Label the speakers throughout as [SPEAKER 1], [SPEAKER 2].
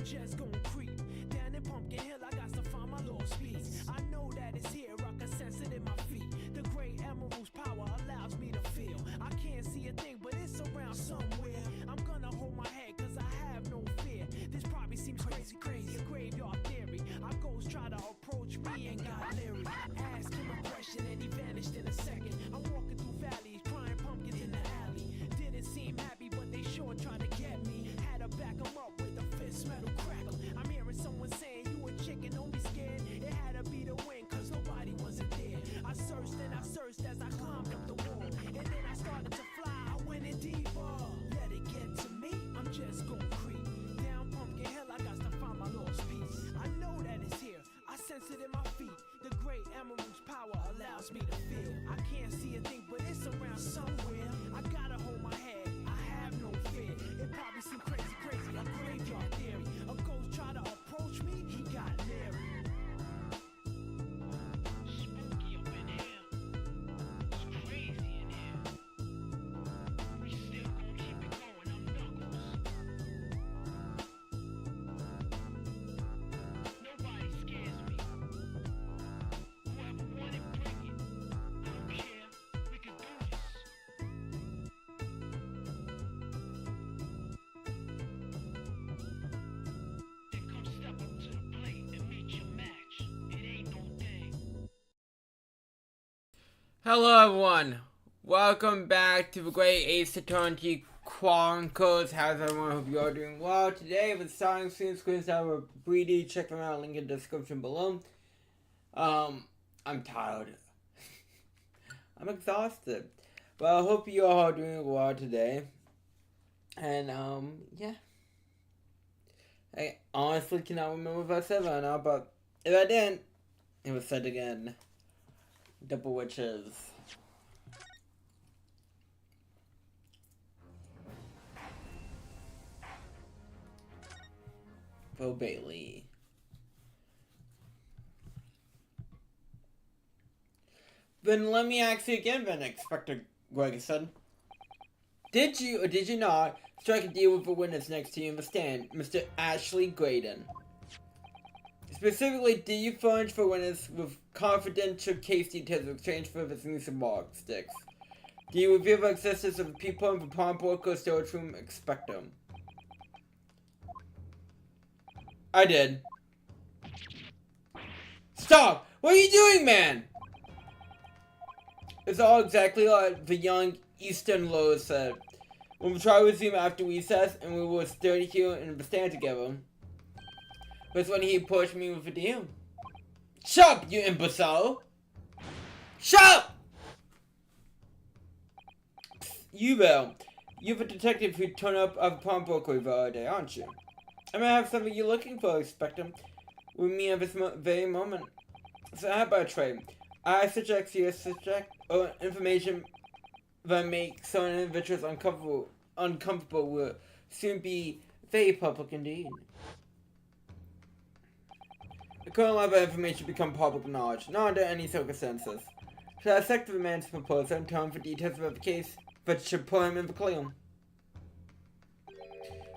[SPEAKER 1] just gonna creep down in Pumpkin Hill. I got to find my lost piece. I know that it's here, I can sense it in my feet. The great emerald's power allows me to feel. I can't see a thing, but it's around somewhere. I'm gonna hold my head, cause I have no fear. This probably seems crazy, a graveyard theory. Our ghosts try to approach me and got leery. Ask him a question and he vanished in a second. I'm walking through valleys, crying pumpkins in the alley. Didn't seem happy, but they sure trying to get me. Had to back him up with a fist metal crackle. I'm hearing someone saying, you a chicken, don't be scared. It had to be the wind, cause nobody wasn't there. I searched and I searched as I climbed up the wall. And then I started to fly, I went in deeper. Let it get to me, I'm just gonna creep down Pumpkin Hill. I got to find my lost piece. I know that it's here, I sense it in my feet. The great emerald's power allows me to feel. I can't see a thing, but it's around somewhere. I gotta hold my head, I have no fear. It probably seems crazy, a graveyard theory. A ghost try to approach me, he got leery. Spooky up in here, it's crazy in here. We still gonna keep it going, I'm Knuckles. Nobody scares me. Whoever wanted, bring it. I don't care, we can do this. Then come step up to the plate and meet your match. It ain't no thing.
[SPEAKER 2] Hello everyone, welcome back to the Great Ace Attorney Chronicles. How's everyone? Hope you are doing well. Today with starting screens that were 3D, check them out, link in the description below. I'm tired. I'm exhausted. But I hope you all are doing well today. And yeah. I honestly cannot remember if I said that or not, but if I didn't, it was said again. Double witches. Bo Bailey. Then let me ask you again, then, Inspector Gregerson. Did you or did you not strike a deal with the witness next to you in the stand, Mr. Ashley Graydon? Specifically, did you furnish the witness with confidential case details in exchange for his use of mark sticks? Do you reveal the existence of people in the pawnbroker storage room, Inspector? I did. Stop! What are you doing, man? It's all exactly like the young Eastern Lowe's said. When we try to resume after recess and we were sturdy here in the stand together. That's when he approached me with a deal. Shut up, you imbecile! Shut up! You will. You're the detective who turned up at the pawnbroker the other day, aren't you? I might have something you're looking for, Inspector. With me at this very moment. So how about a trade? I suggest you information that makes certain individuals uncomfortable will soon be very public indeed. The current level of information become public knowledge, not under any circumstances. Should I accept the man's proposal and tell him for details about the case, but should put him in the clear?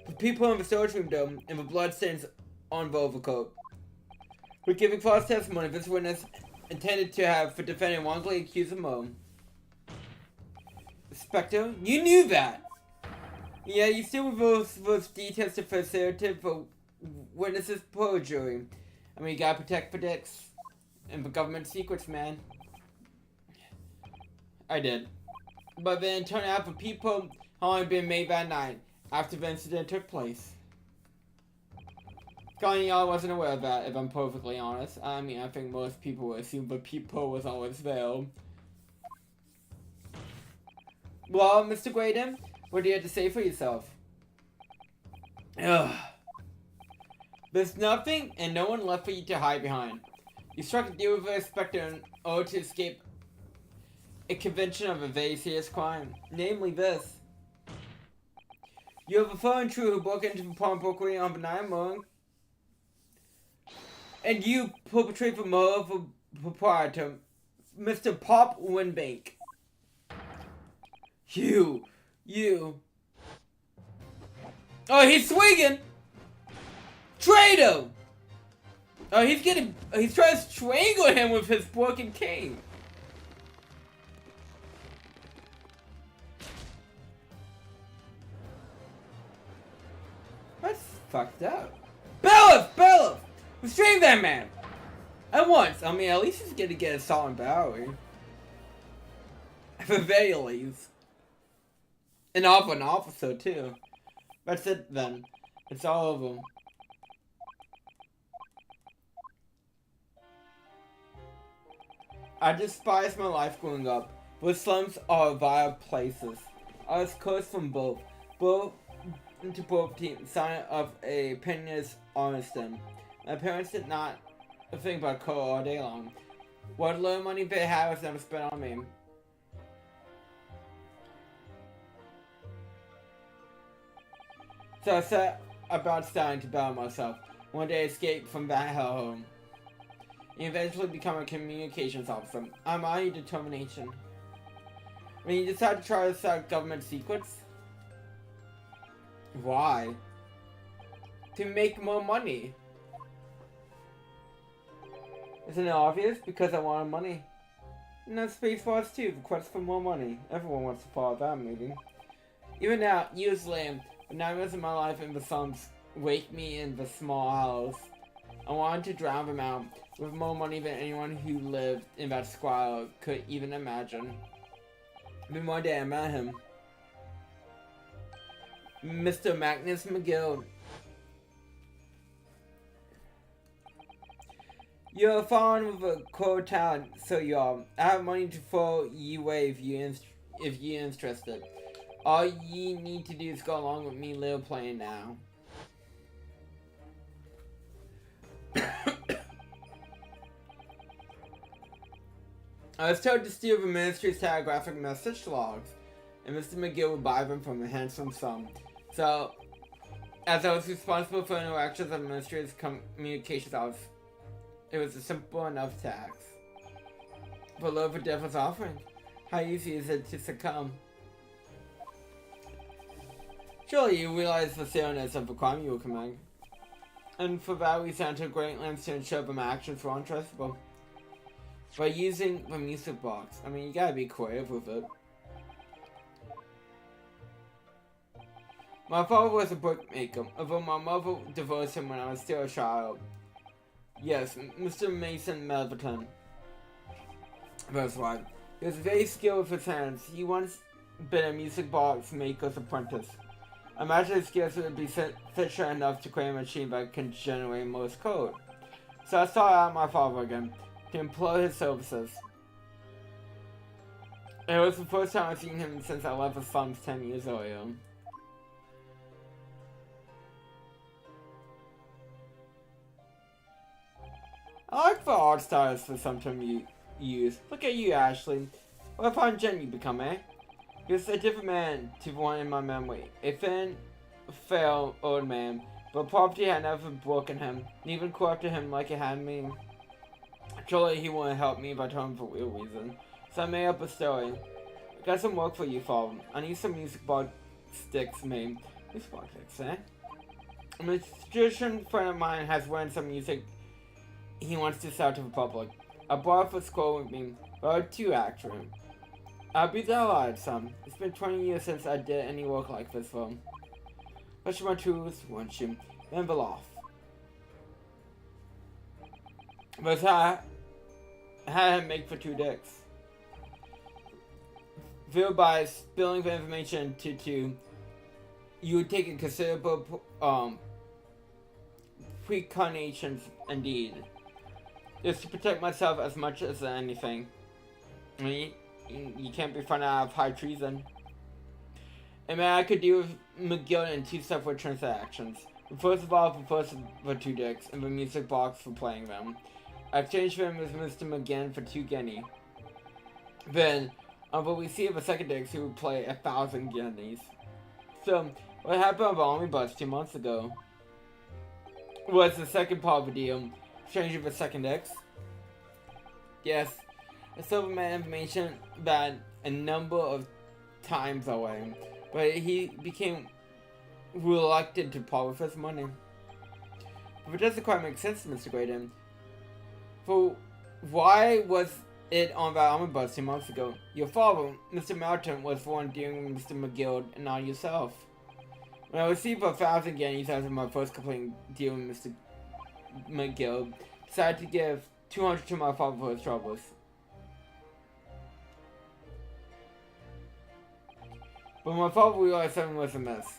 [SPEAKER 2] The people in the storage room though, and the bloodstains on the overcoat. We're giving false testimony this witness intended to have for defendant wrongly accused of murder. Inspector, you knew that! Yeah, you still reveal those details to facilitate the witness's perjury. I mean, you gotta protect predicts and the government secrets, man. I did. But then it turned out the people had only been made that night, after the incident took place. Y'all wasn't aware of that, if I'm perfectly honest. I mean, I think most people would assume the people was always there. Well, Mr. Graydon, what do you have to say for yourself? Ugh. There's nothing and no one left for you to hide behind. You struck a deal with the inspector in order to escape a convention of a very serious crime, namely this. You have a foreign intruder who broke into the pawnbroker on the night morning, and you perpetrate the murder of the proprietor, Mr. Pop Winbank. You. Oh, he's swinging! Traitor! Oh, he's trying to strangle him with his broken cane. That's fucked up. Bellows! Restrain that man! At once. I mean, at least he's gonna get a solid Bowery. At the very least. And off an officer, too. That's it, then. It's all over. I despised my life growing up, but slums are vile places. I was cursed from both into both teams, sign of a penniless honesty. My parents did not think about code all day long. What little money they had was never spent on me. So I set about starting to battle myself. One day I escaped from that hellhole. And eventually become a communications officer. I'm on your determination. When you decide to try to sell government secrets? Why? To make more money. Isn't it obvious? Because I wanted money. And that's Space Force 2, the quest for more money. Everyone wants to follow that meeting. Even now, years later, the nightmares of my life in the slums wake me in the small hours. I wanted to drown them out with more money than anyone who lived in that squalor could even imagine. Then one day I met him. Mr. Magnus McGill. You're a foreign with a core talent, so you are. I have money to throw you away if you're interested. All you need to do is go along with me little playing now. I was told to steal the ministry's telegraphic message logs, and Mr. McGill would buy them from a handsome sum. So, as I was responsible for interactions of the ministry's communications office, it was a simple enough task. But love the devil's offering. How easy is it to succumb? Surely you realize the seriousness of the crime you were committing. And for that we sent to great lengths to ensure that my actions were untraceable. By using the music box. I mean, you gotta be creative with it. My father was a bookmaker, although my mother divorced him when I was still a child. Yes, Mr. Mason Melverton. That's right. He was very skilled with his hands. He once been a music box maker's apprentice. I imagine his skills would be sufficient enough to create a machine that can generate Morse code. So I sought out my father again, to employ his services. It was the first time I've seen him since I left the slums 10 years earlier. I like the art styles for sometimes you use. Look at you, Ashley. What a fine gent you become, eh? You're a different man to the one in my memory. A thin, frail old man, but poverty had never broken him, even corrupted him like it had me. Surely he wouldn't help me if I told him for real reason. So I made up a story. I got some work for you, Father. I need some music box sticks made. Music box sticks, eh? A musician friend of mine has learned some music he wants to sell to the public. I brought it for school with me, but two actually. I'll be delighted, son. It's been 20 years since I did any work like this for him. Push my tools, won't you? Then we'll off. But I had him make for 2 dicks. Feel by spilling the information to 2, you would take a considerable precautions indeed. Just to protect myself as much as anything. I mean, you can't be found out of high treason. And man, I could deal with McGill in 2 separate transactions. First of all, the first of the 2 dicks, and the music box for playing them. I exchanged them with Mr. McGinn for 2 guineas. Then, on what we see of the second dicks, he would play 1,000 guineas. So, what happened on the omnibus 2 months ago was the second part of the deal. Exchanging the second dicks. Yes, I still have my information that a number of times away, but he became reluctant to part with his money. But it doesn't quite make sense, Mr. Graydon. For why was it on that omnibus 2 months ago? Your father, Mr. Melton, was the one dealing with Mr. McGill and not yourself. When I received 1,000 guineas after my first complaint dealing with Mr. McGill, decided to give 200 to my father for his troubles. But my father realized something was amiss.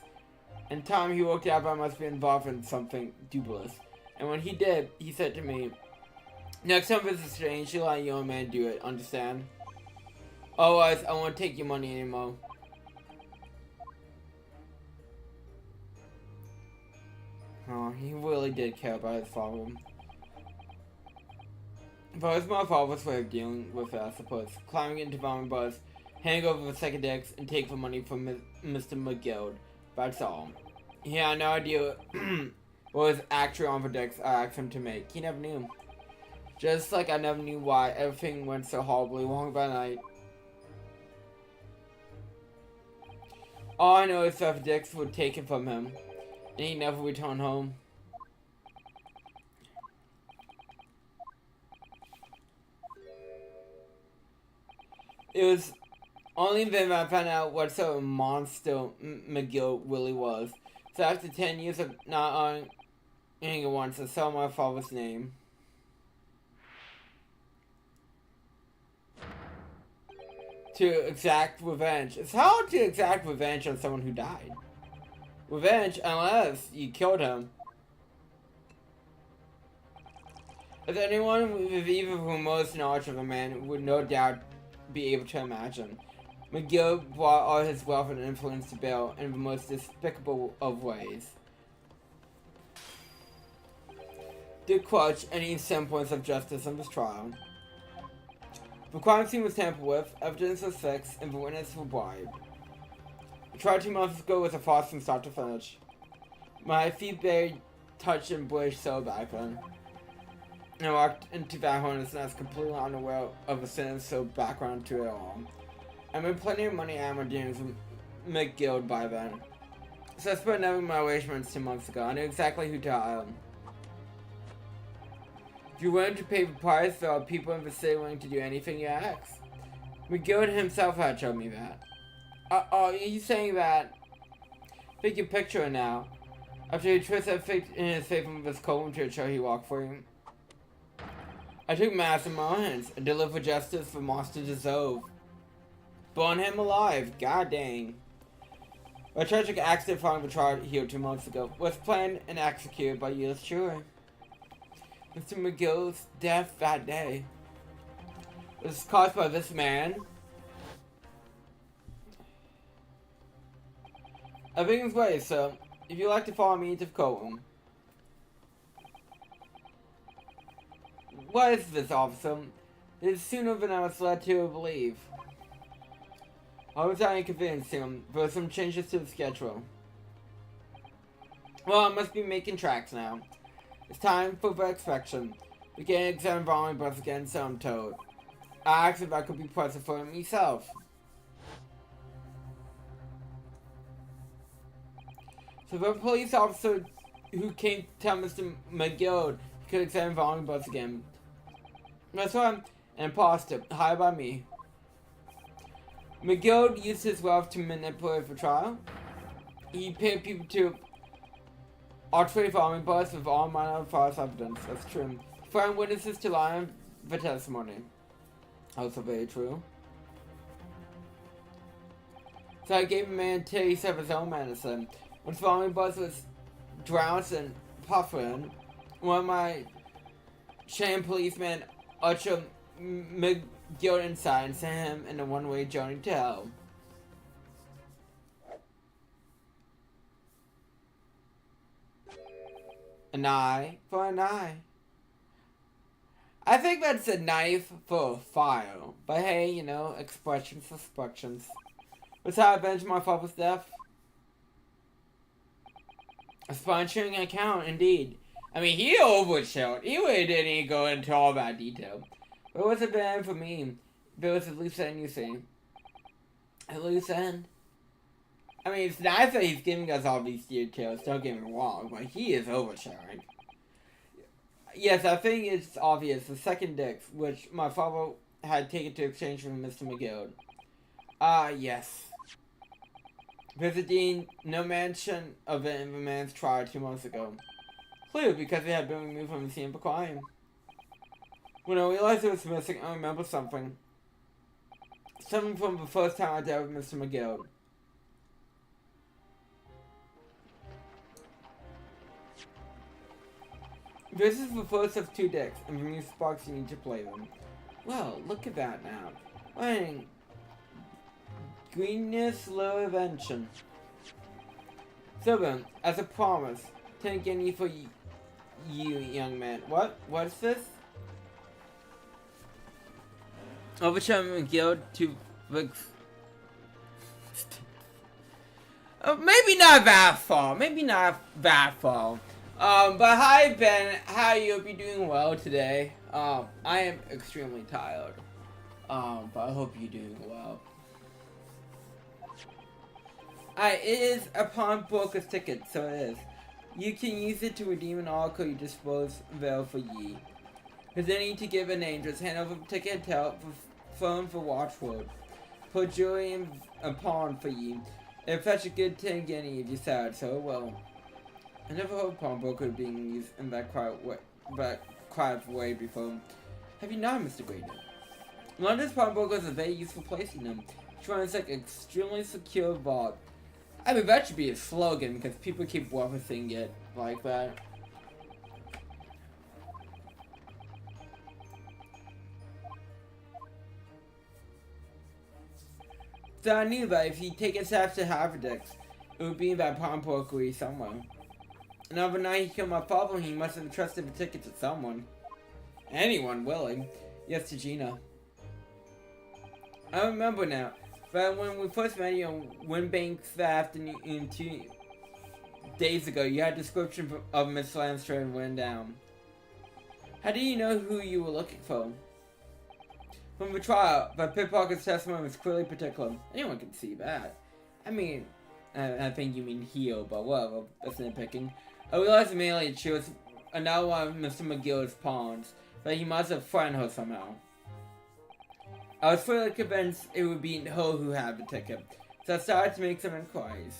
[SPEAKER 2] In time, he worked out that I must be involved in something dubious. And when he did, he said to me, "Next time it's strange, you let a young man do it, understand? Otherwise, I won't take your money anymore." Oh, he really did care about his father. But it was my father's way of dealing with it, I suppose. Climbing into the omnibus, handing over the second decks, and take the money from Mr. McGill. That's all. He had no idea what was actually on the decks I asked him to make. He never knew. Just like I never knew why everything went so horribly wrong that night. All I know is that the decks were taken from him, and he never returned home. It was only then I found out what sort of monster McGill really was. So after 10 years of not owning it once, I saw my father's name. To exact revenge. It's hard to exact revenge on someone who died. Revenge, unless you killed him. As anyone with even the most knowledge of a man would no doubt be able to imagine, McGill brought all his wealth and influence to bear in the most despicable of ways. To quench any semblance of justice in this trial. The crime scene was tampered with, evidence was fixed, and the witnesses were bribed. The trial 2 months ago was a farce from start to finish. My feet barely touched and British soul back then. And I walked into that hornet's nest completely unaware of the sinister background to it all. I made plenty of money at my dealings with McGill by then. So I spent every my arrangements 2 months ago. I knew exactly who to hire. If you're willing to pay the price, there are people in the city willing to do anything you ask. McGill himself had shown me that. Are you saying that? Think you picture it now. After he twisted in his face from his cold to a chair he walked for you. I took matters in my own hands and delivered justice the monster deserved. Burn him alive, god dang. A tragic accident following the trial here 2 months ago was planned and executed by yours truly. Mr. McGill's death that day was caused by this man. Everything's ready, sir. If you'd like to follow me into the courtroom. What is this, officer? It is sooner than I was led to believe. I was at inconvenience him. There were some changes to the schedule. Well, I must be making tracks now. It's time for the inspection. We can't examine volume bus again, so I'm told. I asked if I could be present for it myself. So the police officer who came to tell Mr. McGill he could examine volume bus again. That's why I'm an imposter, hired by me. McGill used his wealth to manipulate the trial. He paid people to arbitrate volume bus with all manner of false evidence. That's true. Find witnesses to lie on the testimony. Also very true. So I gave a man a taste of his own medicine. When volume bus was drowned and puffing, one of my sham policemen ushered McGill inside and sent him in a one-way journey to hell. An eye for an eye. I think that's a knife for a file. But hey, you know, expressions for expressions. That's how I avenged my father's death. A sponsoring account, indeed. I mean, he overshot. He really didn't go into all that detail. But it wasn't bad for me. There was a loose end, you see. A loose end. I mean, it's nice that he's giving us all these details, don't get me wrong, but he is oversharing. Yes, I think it's obvious. The second Dix, which my father had taken to exchange for Mr. McGill. Ah, yes. Visiting no mention of it in the man's trial 2 months ago. Clearly because it had been removed from the scene of the crime. When I realized it was missing, I remembered something. Something from the first time I dealt with Mr. McGill. This is the first of 2 decks, and from these sparks you need to play them. Well, look at that now. Running greenness low invention. So then, as a promise, 10 guinea for you, young man. What's this? Overturn McGill to maybe not that far. Maybe not that far. But hi Ben, how you? Hope you're doing well today. I am extremely tired. But I hope you're doing well. It is a pawnbroker's ticket, so it is. You can use it to redeem an article you dispose of for ye. Because they need to give a name, just hand over the ticket, tell it for phone for watchword. Put jewelry in a pawn for ye. It'll fetch a good 10 guinea if you sell it, so it will. I never heard pawnbroker being used in that quiet way before. Have you not, Mr. Grady? London's pawnbroker is a very useful place in them. It's runs like extremely secure vault. I mean, that should be a slogan because people keep referencing it like that. So I knew that if he take his steps to Haverdex, it would be in that pawnbrokery somewhere. And overnight he killed my father and he must have entrusted the ticket to someone. Anyone willing. Yes, to Gina. I remember now. But when we first met you on Winbanks that afternoon 2 days ago, you had a description of Miss Lamster and went down. How do you know who you were looking for? From the trial, but Pickpocket's testimony was clearly particular. Anyone can see that. I mean, I think you mean heel, but whatever, that's nitpicking. I realized immediately she was another one of Mr. McGill's pawns, but he must have threatened her somehow. I was fully convinced it would be her who had the ticket, so I started to make some inquiries.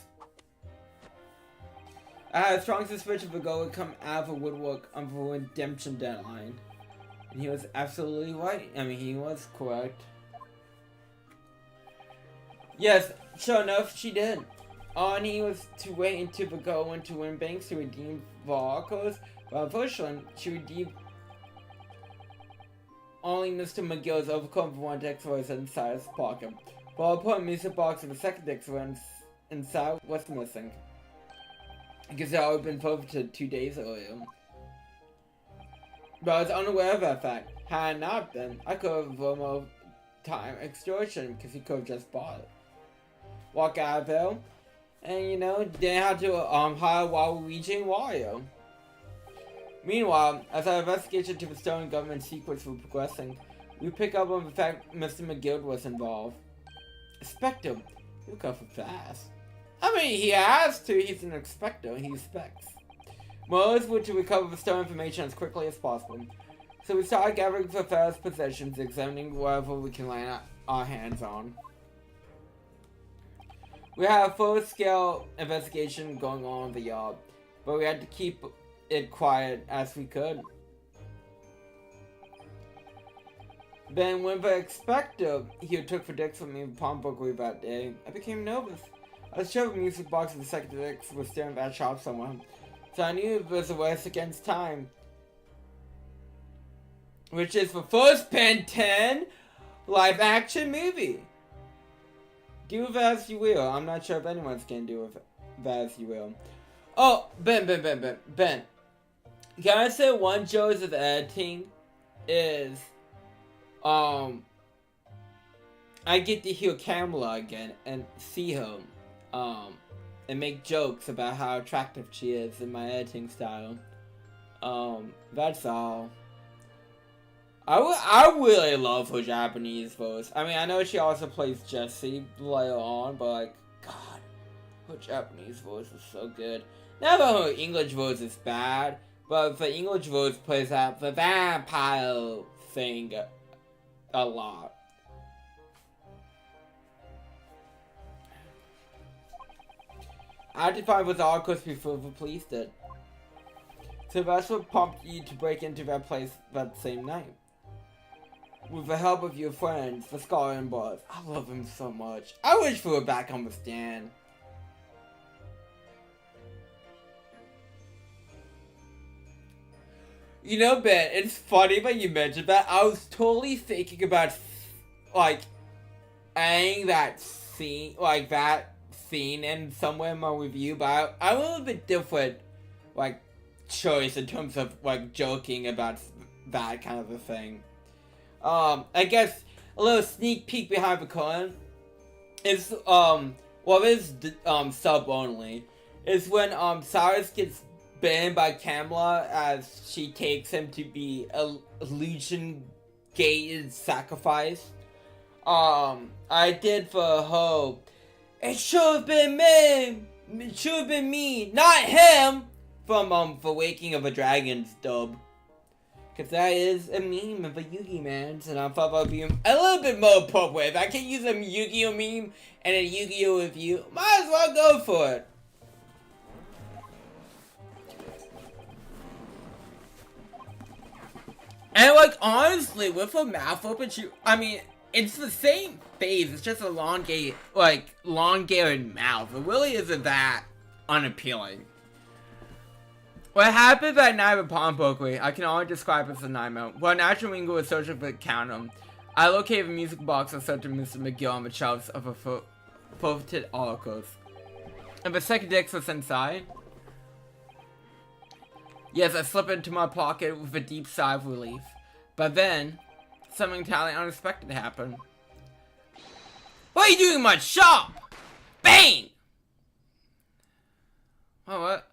[SPEAKER 2] I had a strong suspicion the girl would come out of the woodwork on the redemption deadline. And he was absolutely right. I mean, he was correct. Yes, sure enough, she did. And he was to wait until the girl went to Winbanks to redeem the articles, but unfortunately, she redeemed only Mr. McGill's overcoat for one deck was inside his pocket. But I put a music box in the second deck was inside what's missing. Because it had already been forfeited 2 days earlier. But I was unaware of that fact. Had I not been, I could have removed time extortion because he could have just bought it. Walk out of there, and you know, didn't have to hire Waluigi and Wario. Meanwhile, as our investigation to the stolen government secrets were progressing, we pick up on the fact Mr. McGill was involved. Spectre, you go for fast. I mean, he has to. He's an inspector. He expects. Most were to recover the stolen information as quickly as possible. So we started gathering the first possessions, examining whatever we can lay our hands on. We had a full-scale investigation going on in the yard, but we had to keep it quiet as we could. Then when the inspector he took for dicks from me in pawnbrokery that day, I became nervous. I was sure the music box of the second dicks was still in that shop somewhere. So I knew it was a race against time. Which is the first Ben 10 live action movie. Do with as you will. I'm not sure if anyone's gonna do with that as you will. Oh, Ben. Can I say one joy of editing is I get to hear Kamala again and see her and make jokes about how attractive she is in my editing style. That's all. I really love her Japanese voice. I mean, I know she also plays Jessie later on, but like, God, her Japanese voice is so good. Never her English voice is bad, But the English voice plays out the vampire thing a lot. I had to find with Arcos before the police did. So that's what prompted you to break into that place that same night. With the help of your friends, the Scar and Boss. I love him so much. I wish we were back on the stand. You know, Ben, it's funny that you mentioned that. I was totally thinking about, like, adding that scene, like, that scene in somewhere in my review, but I'm a little bit different, like, choice in terms of, like, joking about that kind of a thing. I guess a little sneak peek behind the curtain is, well, it is, sub only, is when, Cyrus gets banned by Kamala as she takes him to be a Legion-gated sacrifice. I did for her. It should have been me! It should have been me, not him! From, The Waking of a Dragon's dub. Cause that is a meme of a Yu-Gi man, and I thought that would be a little bit more appropriate. If I can use a Yu-Gi-Oh meme and a Yu-Gi-Oh review, might as well go for it. And like honestly, with a mouth open, I mean, it's the same phase. It's just elongated, like elongated mouth. It really isn't that unappealing. What happened that night with Pompoke, I can only describe as a nightmare. While Natural Wingo was searching for the counter, I located the music box and said to Mr. McGill on the shelves of a forfeited articles. And the second disc was inside. Yes, I slipped into my pocket with a deep sigh of relief. But then, something entirely unexpected happened. What are you doing in my shop? Bang! Oh, what?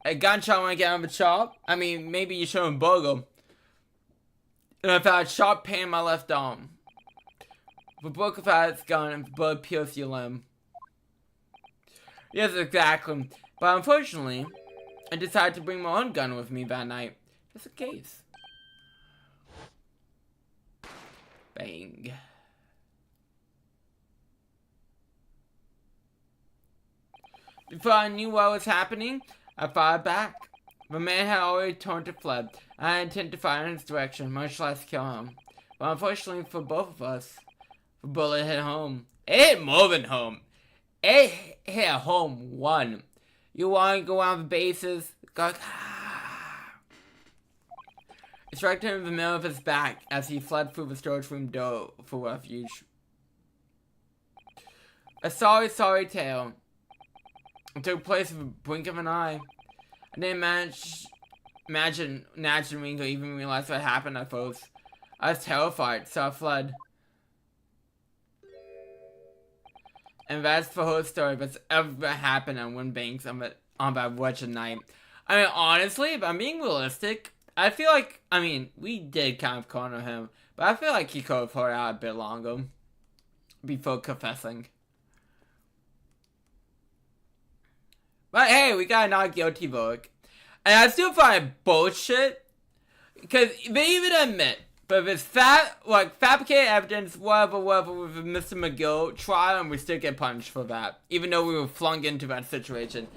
[SPEAKER 2] A gunshot when I get out of the shop? I mean, maybe you show him Bogo. And I found a sharp pain in my left arm. The book without its gun and the blood pierced your limb. Yes, exactly. But unfortunately, I decided to bring my own gun with me that night. Just in case. Bang. Before I knew what was happening, I fired back. The man had already turned and fled. I intended to fire in his direction, much less kill him. But unfortunately for both of us, the bullet hit home. It hit more than home. It hit home one. You want to go around the bases? Go. It struck him in the middle of his back as he fled through the storage room door for refuge. A sorry tale. It took place with a blink of an eye. I didn't imagine Ringo even realize what happened at first. I was terrified, so I fled. And that's the whole story that's ever happened on Windbanks on that wretched night. I mean, honestly, if I'm being realistic, I feel like, I mean, we did kind of corner him, but I feel like he could have held out a bit longer before confessing. But hey, we got a not guilty verdict. And I still find it bullshit, because they even admit, but if it's fabricated evidence, whatever, with Mr. McGill trial, and we still get punished for that, even though we were flung into that situation.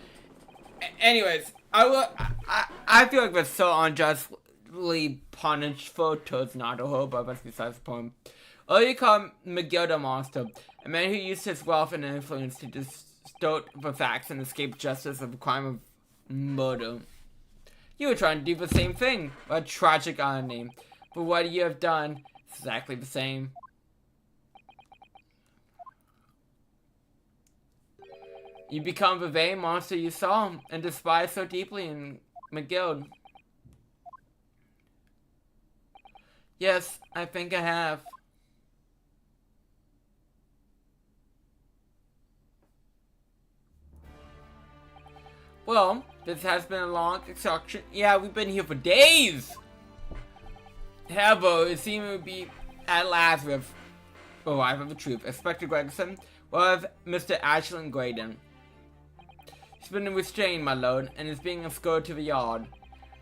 [SPEAKER 2] Anyways, I feel like we're so unjustly punished for towards Nadaho, but that's besides the point. Earlier called McGill the monster, a man who used his wealth and influence to distort the facts and escape justice of a crime of murder. You were trying to do the same thing, a tragic irony. But what you have done is exactly the same. You become the very monster you saw and despised so deeply in McGill. Yes, I think I have. Well, this has been a long construction. Yeah, we've been here for days! However, it seemed to be at last with the wife of the truth, Inspector Gregson, with Mr. Ashland Graydon. He's been restrained, my lord, and is being escorted to the yard.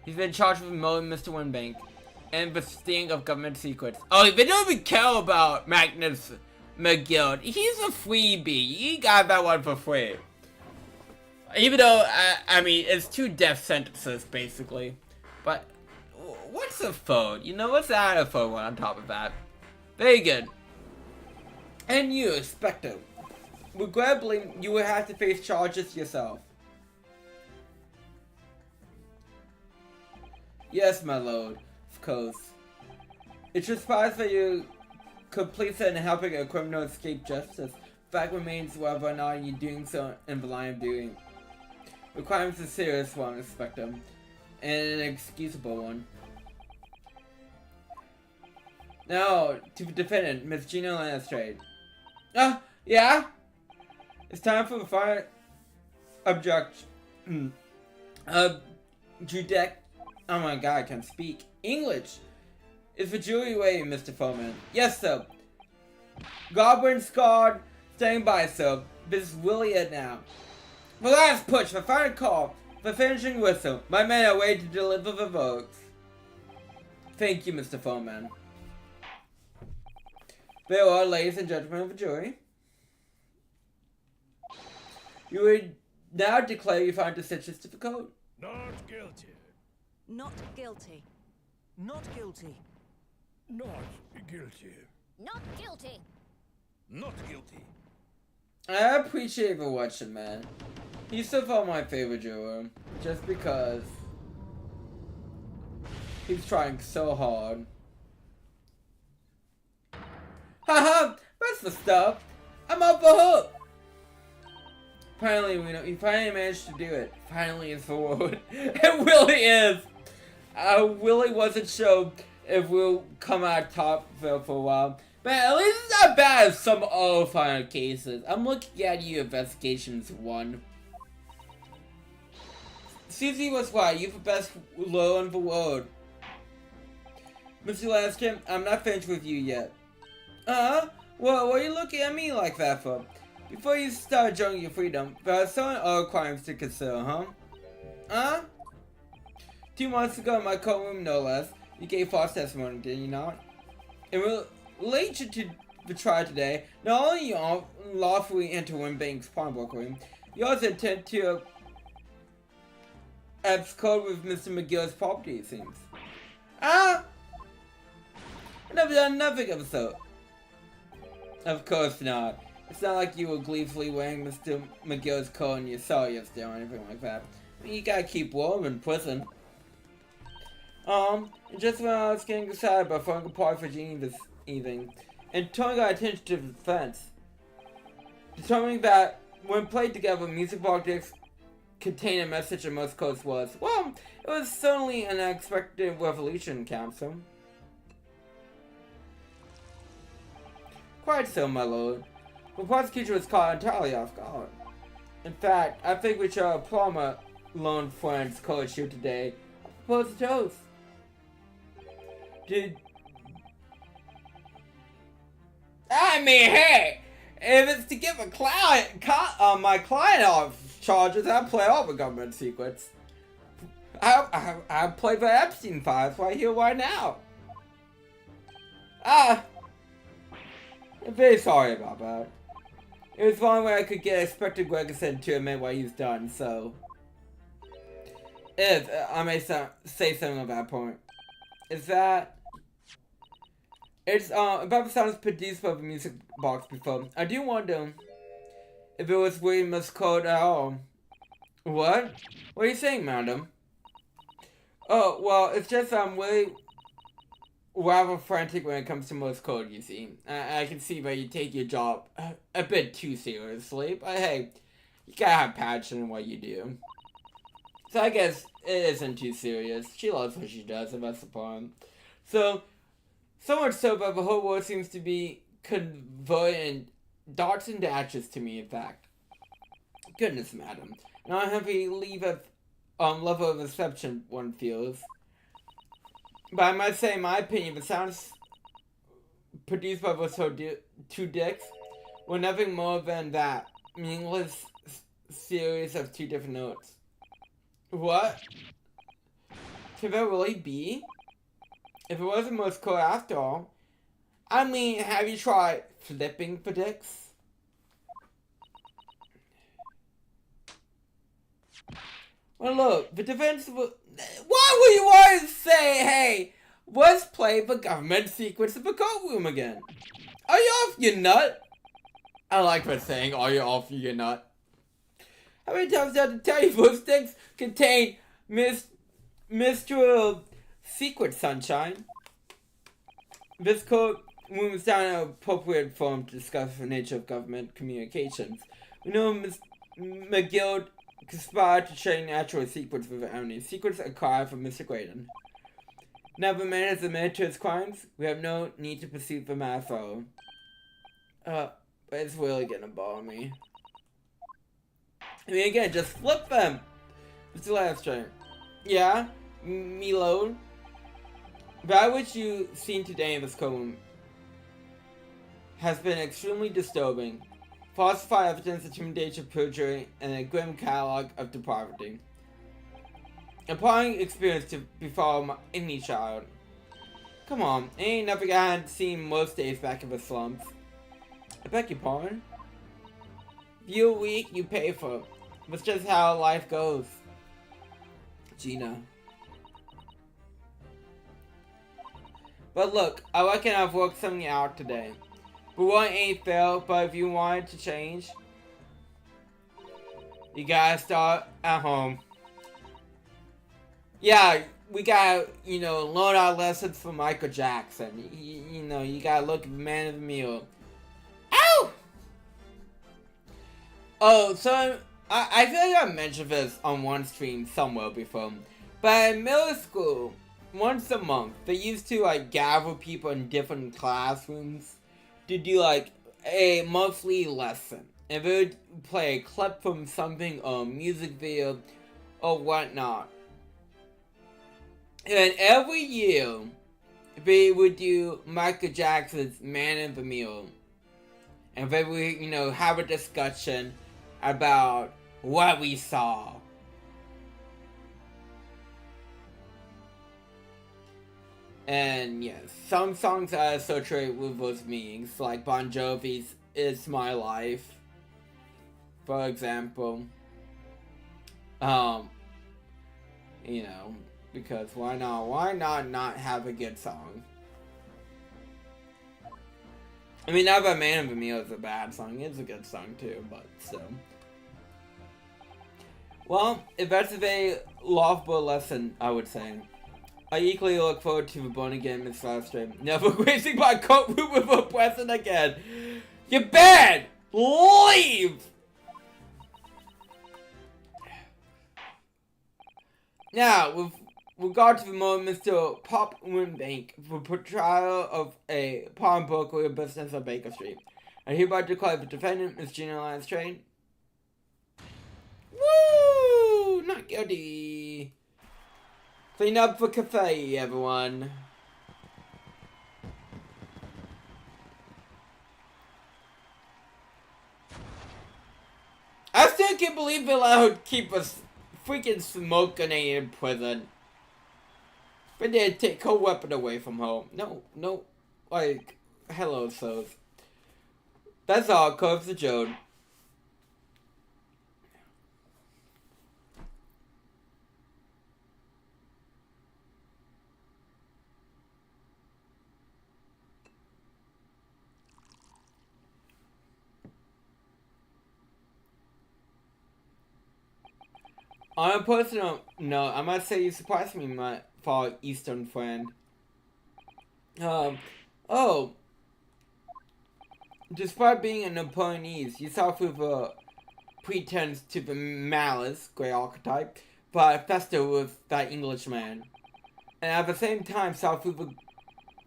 [SPEAKER 2] He's been charged with murdering Mr. Winbank and the sting of government secrets. Oh, they don't even care about Magnus McGill. He's a freebie. He got that one for free. Even though, I mean, it's 2 death sentences, basically. But, what's a phone? You know, what's that a phone one on top of that? Very good. And you, Spectre. Regrettably, you will have to face charges yourself. Yes, my lord. Of course. It transpires that you complicit in helping a criminal escape justice. The fact remains whether or not you're doing so in the line of doing. The crime is a serious one, Spectre, and an inexcusable one. Now, to the defendant, Miss Gina Lannistrade. Yeah? It's time for the final objection. Judec. Oh my god, I can't speak English. Is the jury waiting, Mr. Foreman? Yes, sir. Goblin Squad, standing by, sir. This is really it now. The last push, the final call, the finishing whistle. My men are ready to deliver the votes. Thank you, Mr. Foreman. There are, ladies and gentlemen of the jury. You would now declare you find decisions to the code.
[SPEAKER 3] Not guilty.
[SPEAKER 4] Not guilty.
[SPEAKER 5] Not guilty.
[SPEAKER 3] Not guilty.
[SPEAKER 6] Not guilty.
[SPEAKER 3] Not guilty.
[SPEAKER 2] I appreciate the watching, man. He's so far my favorite juror, just because he's trying so hard. Haha, that's the stuff. I'm off the hook. Finally, he finally managed to do it. Finally is the word. It really is. I really wasn't sure if we'll come out top for a while. But at least it's not bad as some other final cases. I'm looking at you, Investigations 1. Susie was right. You're the best lawyer in the world. Mr. Lanston, I'm not finished with you yet. Well, what are you looking at me like that for? Before you start enjoying your freedom, there are some other crimes to consider, huh? 2 months ago in my courtroom, no less, you gave false testimony, did you not? In relation to the trial today, not only you lawfully enter Winbank's pawnbroker room, you also intend to abscond with Mr. McGill's property, it seems. I never done nothing of the sort. Of course not. It's not like you were gleefully wearing Mr. McGill's coat in your cell yesterday or anything like that. I mean, you gotta keep warm in prison. And just when I was getting excited about throwing a party for Jeannie this evening, and turning our attention to the defense, determining that when played together, music box discs contain a message in most codes was, well, it was certainly an unexpected revolution, Counsel. Quite so, my lord. The prosecution was caught entirely off guard. In fact, I think we should applaud my lone friend's coach here today. I propose a toast. I mean, hey! If it's to get my client off charges, I play all the government secrets. I play the Epstein files right here, right now. I'm very sorry about that. It was one way I could get Inspector Gregerson to admit what he's done, so... If I may say something at that point. Is that... It's, about the sounds produced by the music box before. I do wonder if it was really miscoded at all. What? What are you saying, madam? Oh, well, it's just I'm really rather frantic when it comes to Morse code, you see. I can see that you take your job a bit too seriously, but hey, you gotta have passion in what you do. So I guess it isn't too serious. She loves what she does, and that's the point. So much so that the whole world seems to be converting dots and dashes to me, in fact. Goodness, madam. Now I have a level of reception one feels. But I must say, in my opinion, the sounds produced by those two dicks were nothing more than that meaningless series of 2 different notes. What? Could that really be? If it wasn't most cool after all. I mean, have you tried flipping for dicks? Well, look, the defense will... Why would you want to say, hey, let's play the government secrets of the courtroom again? Are you off your nut? I like the saying, are you off your nut? How many times do I have to tell you those things contain Mr. Secret Sunshine? This courtroom is not an appropriate forum to discuss the nature of government communications. We know Ms. McGill conspired to share natural secrets with the enemy. Secrets acquired from Mr. Graydon. Now the man has admitted to his crimes. We have no need to pursue the matter further. But it's really gonna bother me. I mean, again, just flip them! It's the last train. Yeah? Milo? That which you've seen today in this courtroom has been extremely disturbing. Falsified evidence, intimidation, perjury, and a grim catalog of depravity. Applying experience to befall any child. Come on, ain't nothing I hadn't seen most days back in the slums. I beg your pardon? You weak, you pay for it. That's just how life goes. Gina. But look, I reckon I've worked something out today. But one ain't fair, but if you wanted to change, you gotta start at home. Yeah, we gotta, learn our lessons from Michael Jackson. You gotta look at the man of the mirror. Ow! Oh, so, I feel like I mentioned this on one stream somewhere before. But in middle school, once a month, they used to, gather people in different classrooms to do, a monthly lesson. And they would play a clip from something, or a music video, or whatnot. And every year, they would do Michael Jackson's Man in the Mirror. And they would, have a discussion about what we saw. And yes, some songs I associate with those meanings, like Bon Jovi's It's My Life, for example. Because why not have a good song? I mean, not that Man of the Meal is a bad song, it's a good song too, but still. Well, if that's a very laughable lesson, I would say. I equally look forward to the Born Again Miss Last stream. Never gracing my courtroom with a present again. You're bad! Leave! Now, with regard to the moment Mr. Pop Winbank, the portrayal of a pawnbroker business on Baker Street. I hereby declare the defendant, Miss Gina Lance Train. Woo! Not guilty. Clean up the cafe, everyone. I still can't believe they allowed keep a freaking smoke grenade in prison. But they take her weapon away from her. No, hello, souls. That's all, curves the Jode. On a personal note, I must say you surprised me, my far eastern friend. Despite being an Napoleonese, you saw through the pretense to the malice, grey archetype, but fester with that Englishman. And at the same time saw through the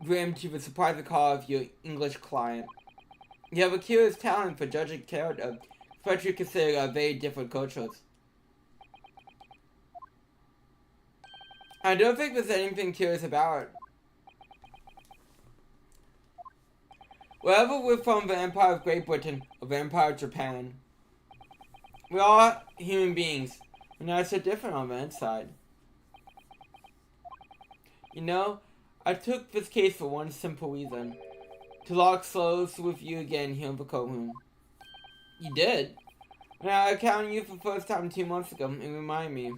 [SPEAKER 2] grim to the surprising call of your English client. You have a curious talent for judging character, especially considering very different cultures. I don't think there's anything curious about it. Whether we're from the Empire of Great Britain or the Empire of Japan, We're all human beings. We're not so different on the inside. You know, I took this case for one simple reason. To lock souls with you again here in the courtroom. You did? When I encountered you for the first time 2 months ago, it reminded me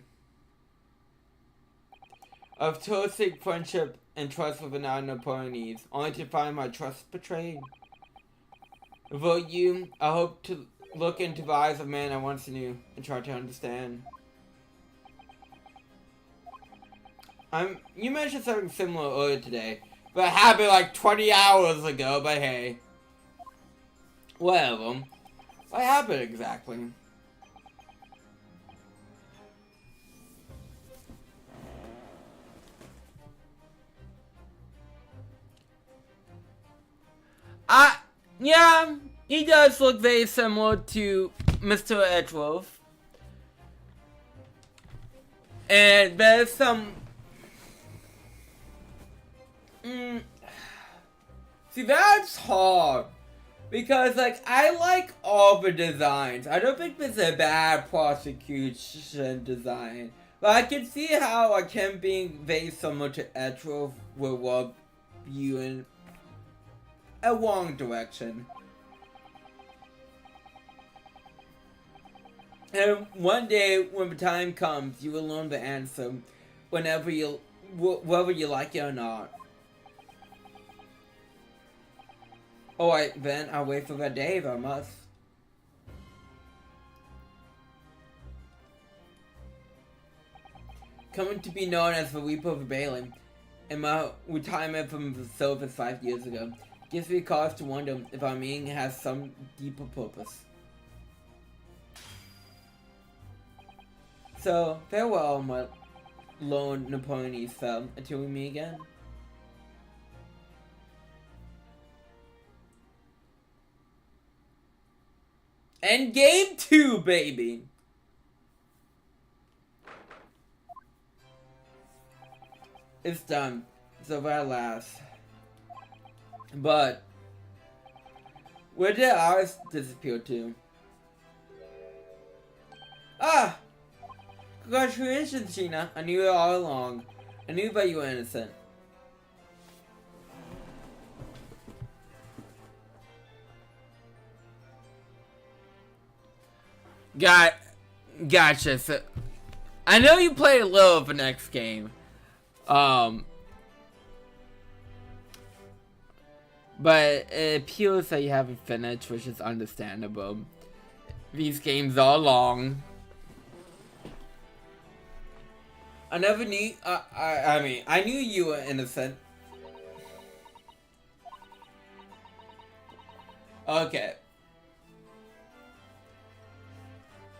[SPEAKER 2] of toxic friendship and trust with an opportunities, only to find my trust betrayed. Without you, I hope to look into the eyes of man I once knew and try to understand. You mentioned something similar earlier today, but it happened like 20 hours ago, but hey. Whatever. What happened exactly? Yeah, he does look very similar to Mr. Edgeworth. And there's some... See, that's hard. Because, like, I like all the designs. I don't think this is a bad prosecution design. But I can see how, like, him being very similar to Edgeworth will rub you in a wrong direction. And one day, when the time comes, you will learn the answer, whether you like it or not. Alright, then I'll wait for that day if I must. Coming to be known as the Reaper of Balaam, in my retirement from the service 5 years ago, gives me cause to wonder if our meeting has some deeper purpose. So, farewell, my lone Napoleonese fell, until we meet again. And game 2, baby! It's done. It's over at last. But where did ours disappear to? Ah! Congratulations, Gina. I knew it all along. I knew that you were innocent. Gotcha. So, I know you played a little of the next game. But it appears that you haven't finished, which is understandable. These games are long. I never knew, I mean, I knew you were innocent. Okay.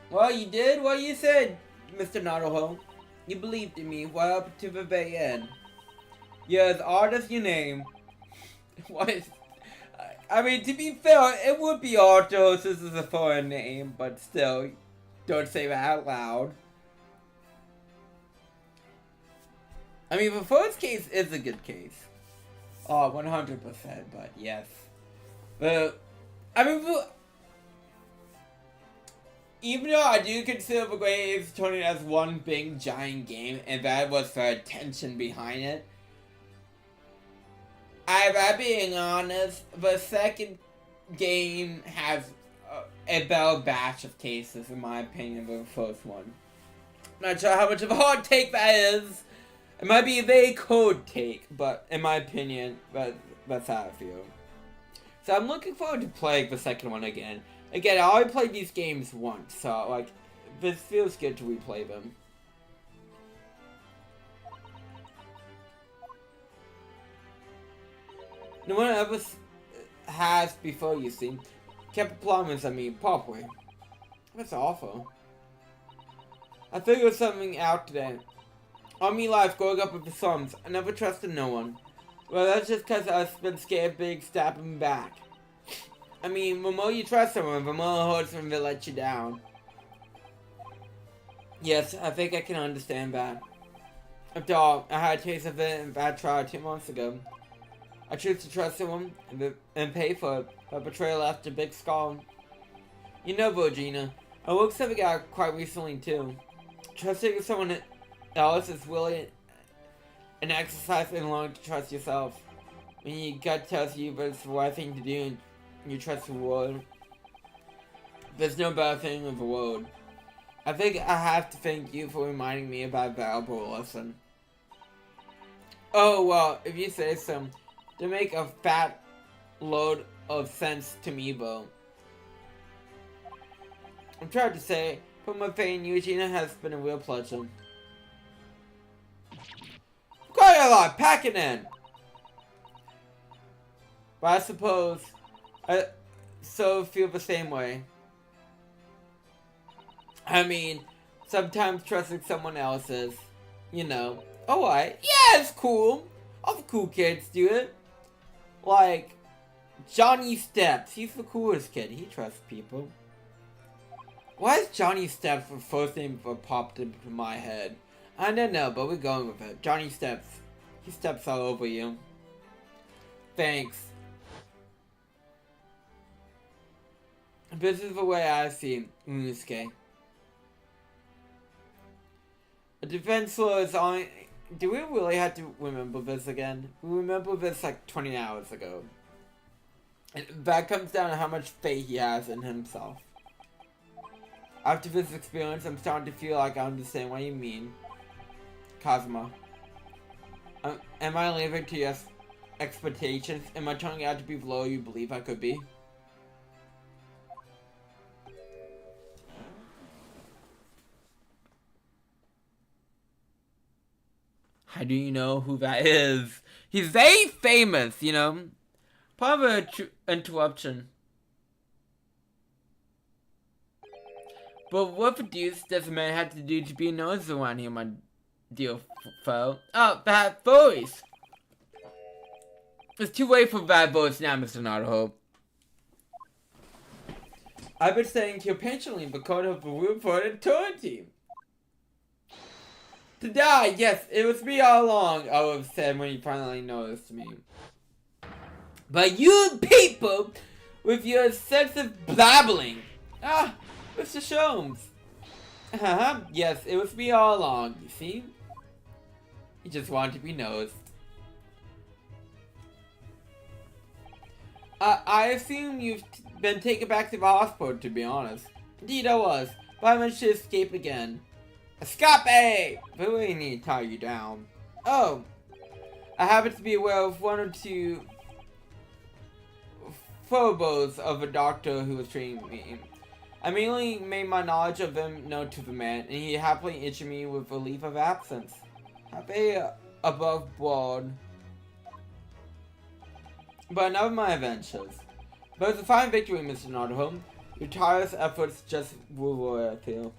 [SPEAKER 2] Well, you did what you said, Mr. Naruto. You believed in me right up to the very end. You're as odd as your name. What is... I mean, to be fair, it would be Artos. This is a foreign name, but still, don't say that out loud. I mean, the first case is a good case. Oh, 100%, but yes. But, I mean, even though I do consider the Great Ace Attorney as one big giant game, and that was the attention behind it, I'm being honest, the second game has a better batch of cases, in my opinion, than the first one. Not sure how much of a hard take that is. It might be a very cold take, but in my opinion, that's how I feel. So I'm looking forward to playing the second one again. Again, I already played these games once, so, like, this feels good to replay them. No one ever has before, you see. Kept promise, I mean, properly. That's awful. I figured something out today. All my life growing up with the Slums, I never trusted no one. Well, that's just because I've been scared big stabbing back. I mean, the more you trust someone, the more it hurts when they let you down. Yes, I think I can understand that. After all, I had a taste of it in bad trial 2 months ago. I choose to trust someone and pay for it, but betrayal left a big scar. You know, Virginia, I woke something out quite recently too. Trusting someone else is really an exercise in learning to trust yourself. When your gut tells you that it's the right thing to do and you trust the world, there's no better thing in the world. I think I have to thank you for reminding me of that valuable lesson. Oh, well, if you say so. They make a fat load of sense to me, though. I'm trying to say, put my faith in you, Gina, has been a real pleasure. Quite a lot, packing in! But I suppose I so feel the same way. I mean, sometimes trusting someone else is, you know, alright. Yeah, it's cool. All the cool kids do it. Like, Johnny Steps. He's the coolest kid. He trusts people. Why is Johnny Steps the first name that popped into my head? I don't know, but we're going with it. Johnny Steps. He steps all over you. Thanks. This is the way I see Unusuke. A defense law is on. Do we really have to remember this again? We remember this like 20 hours ago. And that comes down to how much faith he has in himself. After this experience, I'm starting to feel like I understand what you mean. Kazuma. Am I living to your expectations? Am I turning out to be below you believe I could be? How do you know who that is? He's very famous, you know. Part of an interruption. But what use does a man have to do to be noticed around here, my dear foe? Oh, that voice! It's too late for that voice now, Mr. Naruto. I've been staying here patiently because of the room for eternity. To die, yes, it was me all along, I would have said when he finally noticed me. But you people, with your excessive blabbling. Ah, Mr. Sholmes. Yes, it was me all along, you see? He just wanted to be noticed. I assume you've been taken back to the hospital, to be honest. Indeed I was, but I managed to escape again. Escape! But we need to tie you down. Oh, I happen to be aware of one or two photos of a doctor who was treating me. I mainly made my knowledge of him known to the man, and he happily issued me with a leave of absence. Happy above board. But enough of my adventures. But it's a fine victory, Mr. Naruto. Your tireless efforts just were worth it.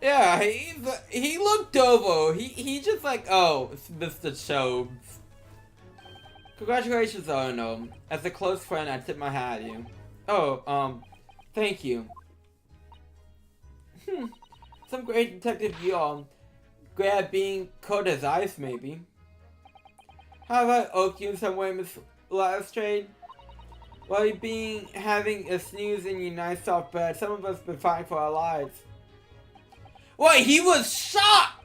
[SPEAKER 2] Yeah, he looked over. He just like, oh, it's Mr. Sholmes. Congratulations, Ono. As a close friend, I tip my hat at you. Oh, thank you. Some great detective you are. Great at being cold as ice, maybe. How about oak you in some way, Miss Lestrade? While you having a snooze in your nice soft bed, some of us been fighting for our lives. What? He was shot!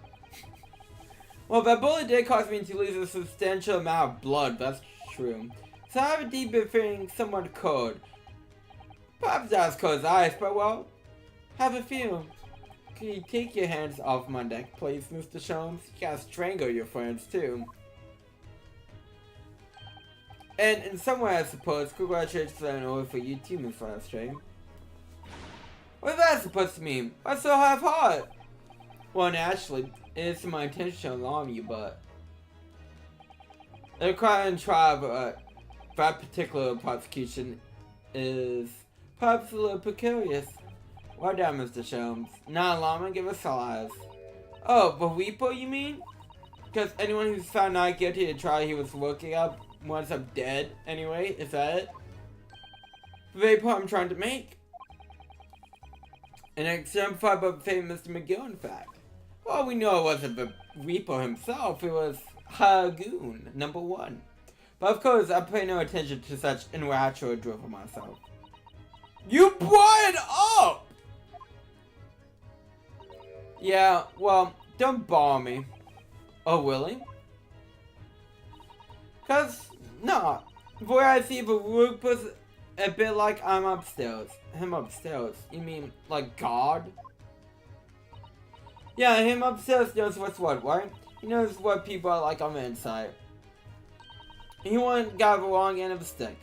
[SPEAKER 2] Well, that bullet did cause me to lose a substantial amount of blood, that's true. So I have a deep been feeling somewhat cold. Perhaps not as cold as ice, but well, have a feel. Can you take your hands off my neck, please, Mr. Sholmes? You gotta strangle your friends, too. And in some way, I suppose, congratulations are in order for you too, Miss Lestrade. What's that supposed to mean? What's so half-hearted? Well, naturally, it isn't my intention to alarm you, but the crime and trial of that particular prosecution is perhaps a little precarious. Well done, Mr. Sholmes. Not alarming, give us size. Oh, the Reaper, you mean? Because anyone who's found not guilty of the trial he was working up winds up dead, anyway, is that it? The very point I'm trying to make. And exemplified by the famous Mr. McGill, in fact. Well, we know it wasn't the Reaper himself, it was Hagoon, #1. But of course, I pay no attention to such irrational drivel myself. You brought it up! Yeah, well, don't bother me. Oh, Willie? Cause, no. Boy, I see the roof was a bit like I'm upstairs. Him upstairs. You mean, like God? Yeah, him upstairs knows what's what, right? He knows what people are like on the inside. He won't got the wrong end of the stick.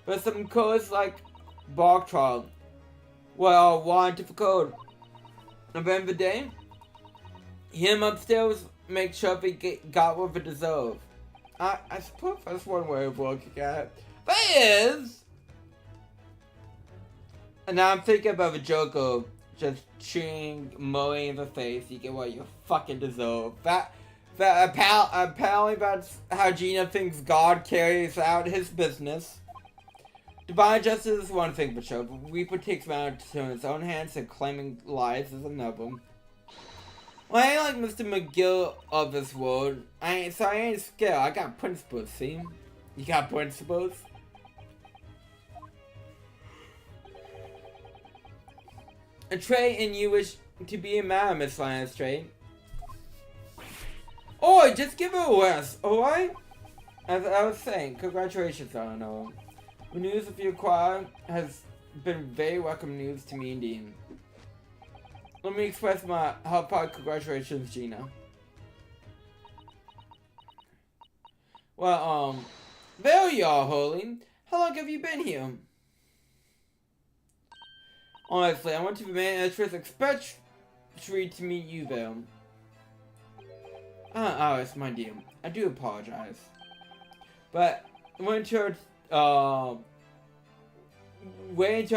[SPEAKER 2] But some codes like Bog Trial. Well, one different code. At the end of the day, him upstairs make sure they got what they deserve. I suppose that's one way of looking at it. But it is! And now I'm thinking about the joke of just cheering Molly in the face. You get what you fucking deserve. Apparently that's how Gina thinks God carries out his business. Divine justice is one thing for sure, but Reaper takes matters in his own hands and claiming lives is another. Well, I ain't like Mr. McGill of this world. I ain't scared. I got principles, see? You got principles? A Trey and you wish to be a man, Miss Lance Trey. Oh, just give it a rest, alright? As I was saying, congratulations on it. The news of your choir has been very welcome news to me indeed. Let me express my heartfelt congratulations, Gina. Well, there you are, Holy. How long have you been here? Honestly, I went to the main entrance especially to meet you there. Alice, my dear, I do apologize. But, wait until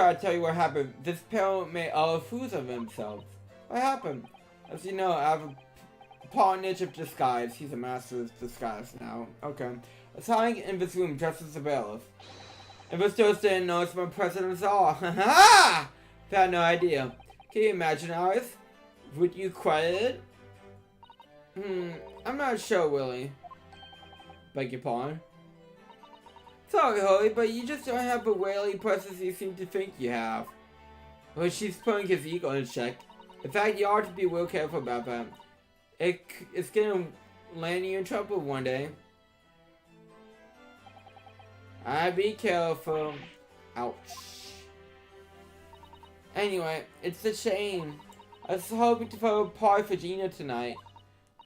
[SPEAKER 2] I tell you what happened. This pair made other fools of themselves. What happened? As you know, I have a partnership of disguise. He's a master of disguise now. Okay. I was hiding in this room just as a bailiff. If I still didn't notice my presence at all. Ha ha! I had no idea. Can you imagine, Alice? Would you credit it? I'm not sure, Willie. Beg your pardon? Sorry, Holly, but you just don't have the whaley presence you seem to think you have. Well, she's putting his ego in check. In fact, you ought to be real careful about that. It's gonna land you in trouble one day. Be careful. Ouch. Anyway, it's a shame. I was hoping to throw a party for Gina tonight,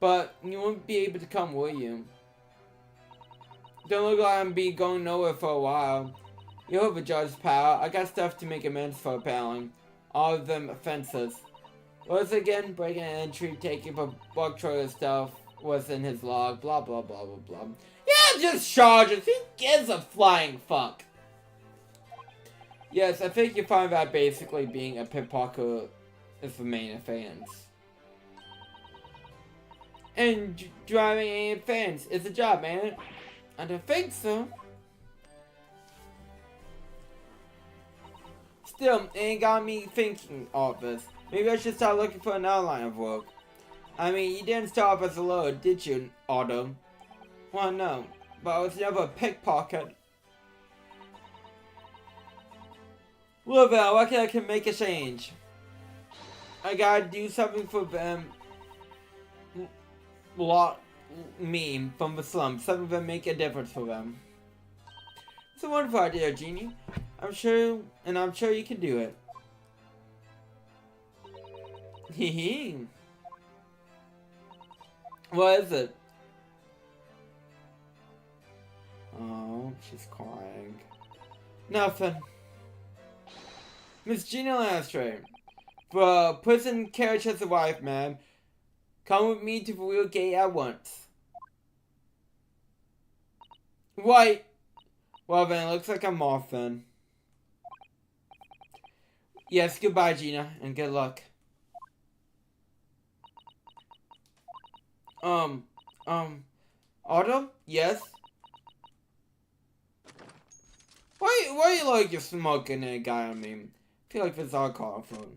[SPEAKER 2] but you won't be able to come, will you? Don't look like I'm going nowhere for a while. You have a judge's power. I got stuff to make amends for, apparently. All of them offenses. Once again, breaking an entry, taking a bug trailer stuff was in his log, blah blah blah blah blah. Yeah, just charges. Who gives a flying fuck? Yes, I think you find that basically being a pickpocket is the main offense. And driving a offense is a job, man. I don't think so. Still, it ain't got me thinking all this. Maybe I should start looking for another line of work. I mean, you didn't start off as a lawyer, did you, Otto? Well, no, but I was never a pickpocket. Well, then, what I can make a change? I gotta do something for them. Me from the slums. Some of them make a difference for them. It's a wonderful idea, Genie. I'm sure you can do it. Hee. What is it? Oh, she's crying. Nothing. Miss Gina Lastray. The prison carriage has arrived, ma'am. Come with me to the real gate at once. Right. Well then, looks like I'm off then. Yes, goodbye, Gina, and good luck. Otto? Yes? Why you like you're smoking a guy on me? I feel like this is our car phone.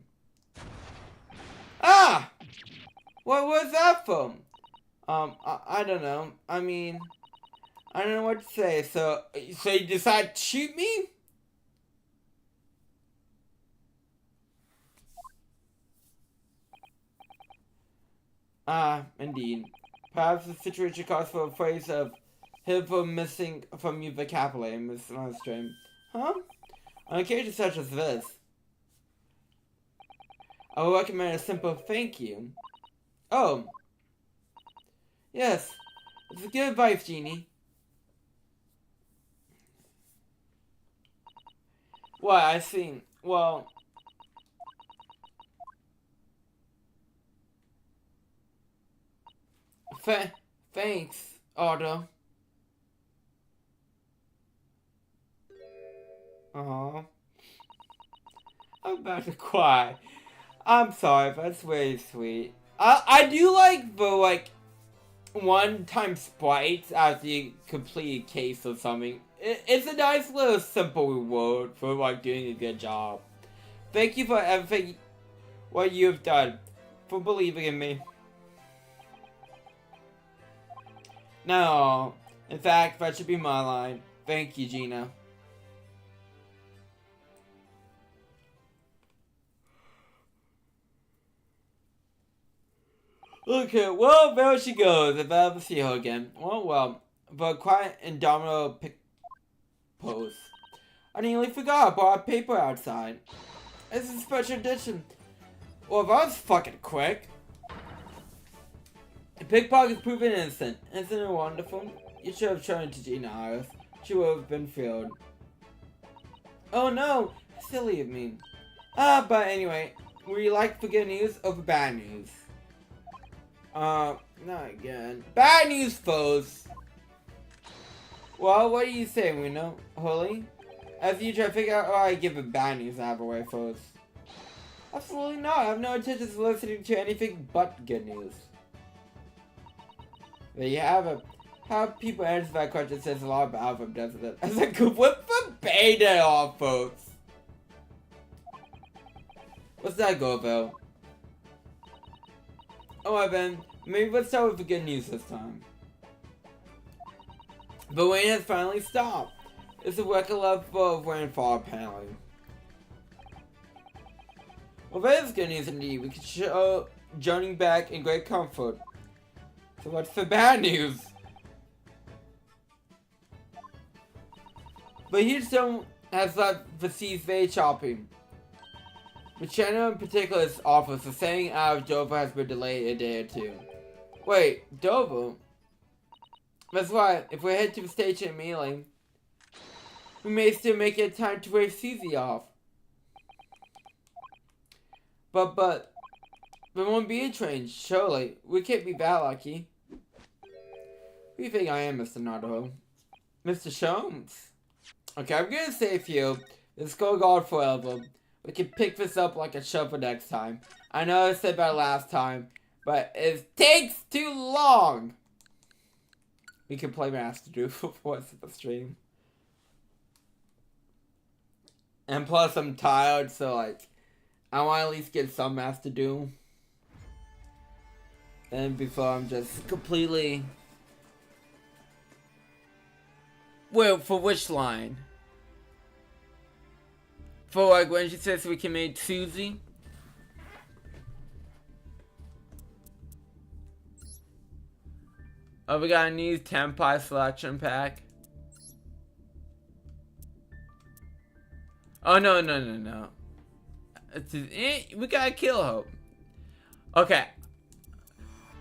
[SPEAKER 2] Ah! What was that from? I don't know. I mean, I don't know what to say. So you decide to shoot me? Ah, indeed. Perhaps the situation calls for a phrase of helpful missing from your vocabulary, Miss Lundstrom. Huh? On occasions such as this, I would recommend a simple thank you. Oh. Yes. It's a good advice, Genie. What, I see. Well... Thanks, Otto. Aww. I'm about to cry. I'm sorry, but that's very sweet. I do like the, like, one-time sprites after you complete a case or something. It's a nice little simple reward for, like, doing a good job. Thank you for everything, what you've done, for believing in me. No, in fact, that should be my line. Thank you, Gina. Okay, well, there she goes. If I ever see her again. Well, but quite indomitable pose. I nearly forgot I brought paper outside. It's a special edition. Well, that was fucking quick. The pickpocket is proven innocent. Isn't it wonderful? You should have shown it to Gina Iris. She would have been thrilled. Oh no! Silly of me. But anyway, would you like for good news or for bad news? Not again. Bad news, foes! Well, what do you say, Reno? Holy? As you try to figure out, I give it bad news out of the way, foes. Absolutely not. I have no intention of listening to anything but good news. There you have it. How people answer that question says a lot about them, doesn't it? I was like, what the beta off, folks? What's that go about? Oh, Evan, maybe let's start with the good news this time. The rain has finally stopped. It's a record level of rainfall, apparently. Well, that is good news indeed. We can show journeying back in great comfort. So what's the bad news? But Houston has left the seas very choppy. Machado in particular's office, the sailing out of Dover has been delayed a day or two. Wait, Dover? That's right, if we head to the station immediately, we may still make it time to wave Susie off. But, there won't be a train, surely. We can't be that lucky. Who do you think I am, Mr. Nardole? Mr. Sholmes? Okay, I'm gonna save you. Let's go guard forever. We can pick this up like a shovel next time. I know I said that last time, but it takes too long! We can play Master Duel for once in the stream. And plus I'm tired, so like, I want to at least get some Master Duel. And before I'm just completely... Wait, for which line? For like when she says we can make Susie? Oh, we got a new Tempai selection pack. Oh, no. We gotta kill Hope. Okay.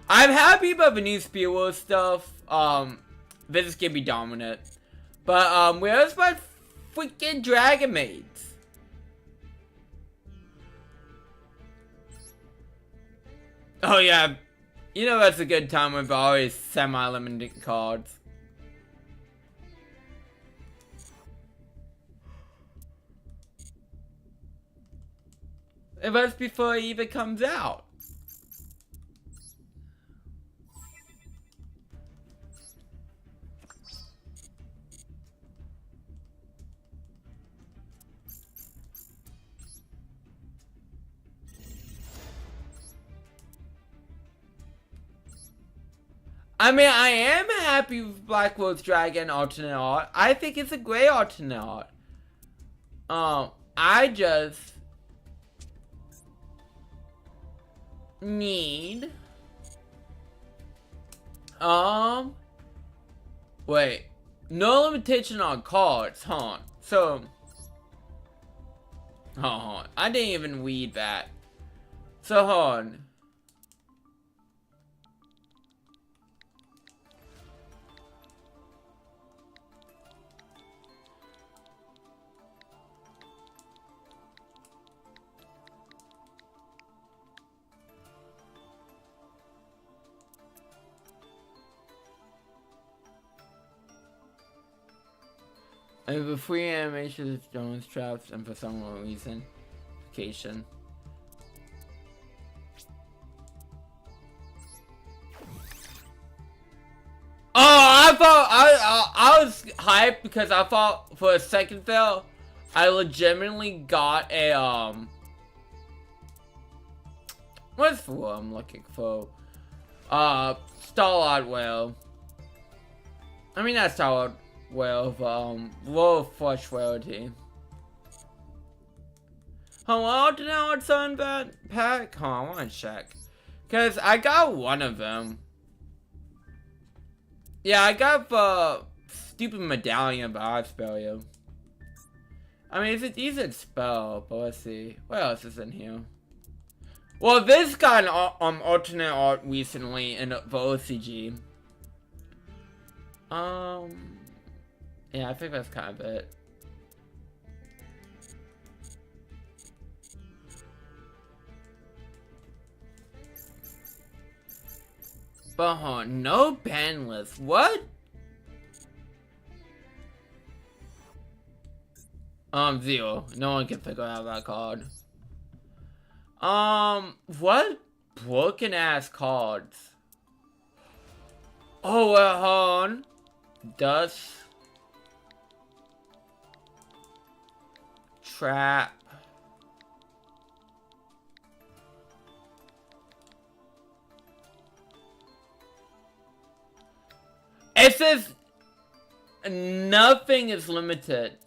[SPEAKER 2] I'm happy about the new Spearwolf stuff. This is gonna be dominant. But, where's my freaking Dragon Maids? Oh, yeah. You know that's a good time with always semi-limited cards. And that's before it even comes out. I mean, I am happy with Blackwood's Dragon alternate art. I think it's a great alternate art. I just need Wait. No limitation on cards, huh? So, hold on. I didn't even read that. So, hold on. And the free animation of Jones traps and for some reason, vacation. Oh, I thought I was hyped because I thought for a second there, I legitimately got a what's the word I'm looking for? Starlight Whale. I mean not Starlight Whale, Royal Flush Rarity. Hello, did I sign that pack? Hold on, I wanna check. Cause I got one of them. Yeah, I got the stupid medallion, but I spell you. I mean, it's a decent spell, but let's see. What else is in here? Well, this got an alternate art recently in the OCG. Yeah, I think that's kind of it. But no ban list. What? Zero. No one can figure out that card. What broken ass cards? Oh, well, hold on. Dust. Trap. It says nothing is limited.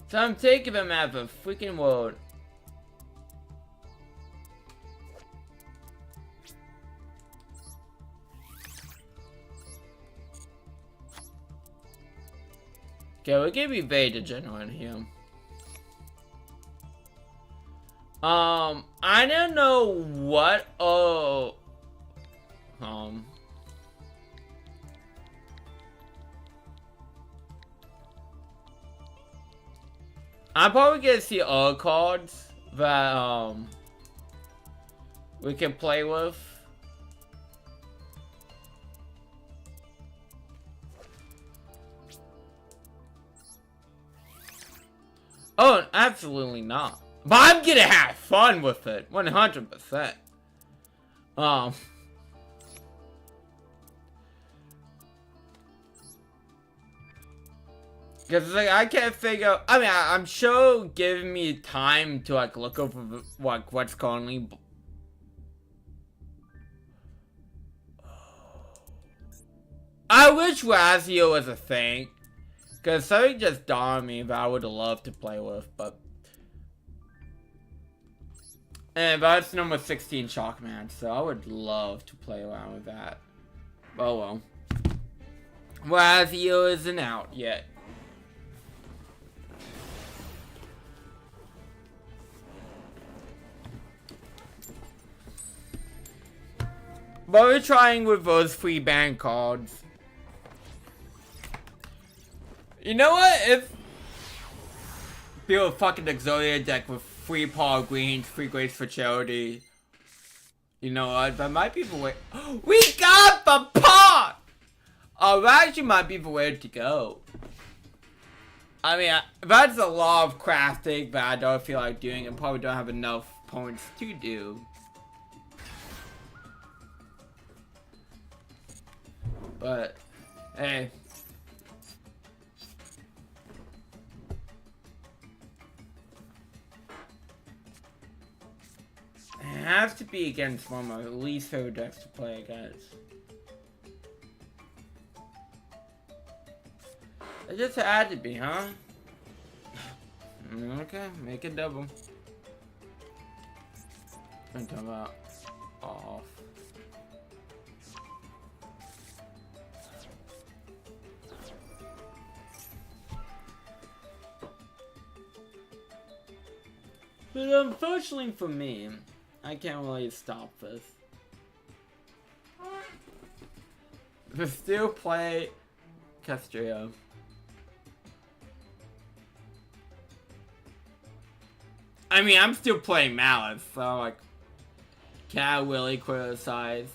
[SPEAKER 2] So I'm taking them out of a freaking world. Okay, we're gonna be very degenerate here. I don't know what. I'm probably gonna see all cards that we can play with. Oh, absolutely not. But I'm gonna have fun with it, 100%. Because like I can't figure. I mean, I'm sure giving me time to like look over like what's currently. I wish Razio was a thing, because something just dawned on me that I would have loved to play with, but. And that's number 16 Shockman, so I would love to play around with that. Oh well. Razio isn't out yet. But we're trying with those free band cards. You know what? If build a fucking Exodia deck with free Paul Greens, free Grace for Charity. You know what? That might be the way. We got the pot! Oh, that actually might be the way to go. I mean, that's a lot of crafting that I don't feel like doing and probably don't have enough points to do. But, hey. It has to be against one of my least favorite decks to play against. It just had to be, huh? Okay, make it double. I'm talking about off. But unfortunately for me, I can't really stop this. But still play Castrillo. I mean, I'm still playing Malice, so like, can't really criticize.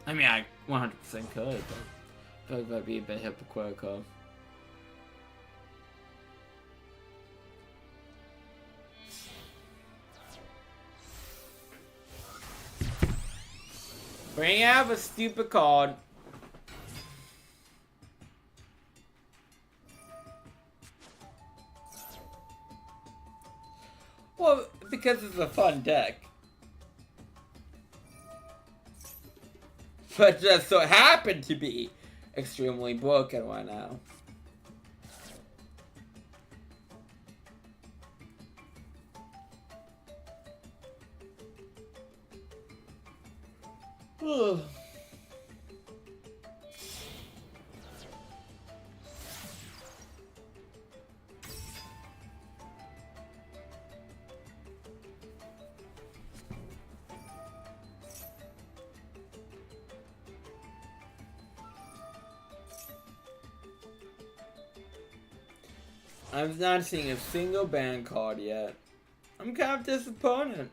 [SPEAKER 2] I mean, I 100% could, but I feel like that'd be a bit hypocritical. Bring out a stupid card. Well, because it's a fun deck. But just so happened to be extremely broken right now. Ugh. I'm not seeing a single ban card yet. I'm kind of disappointed.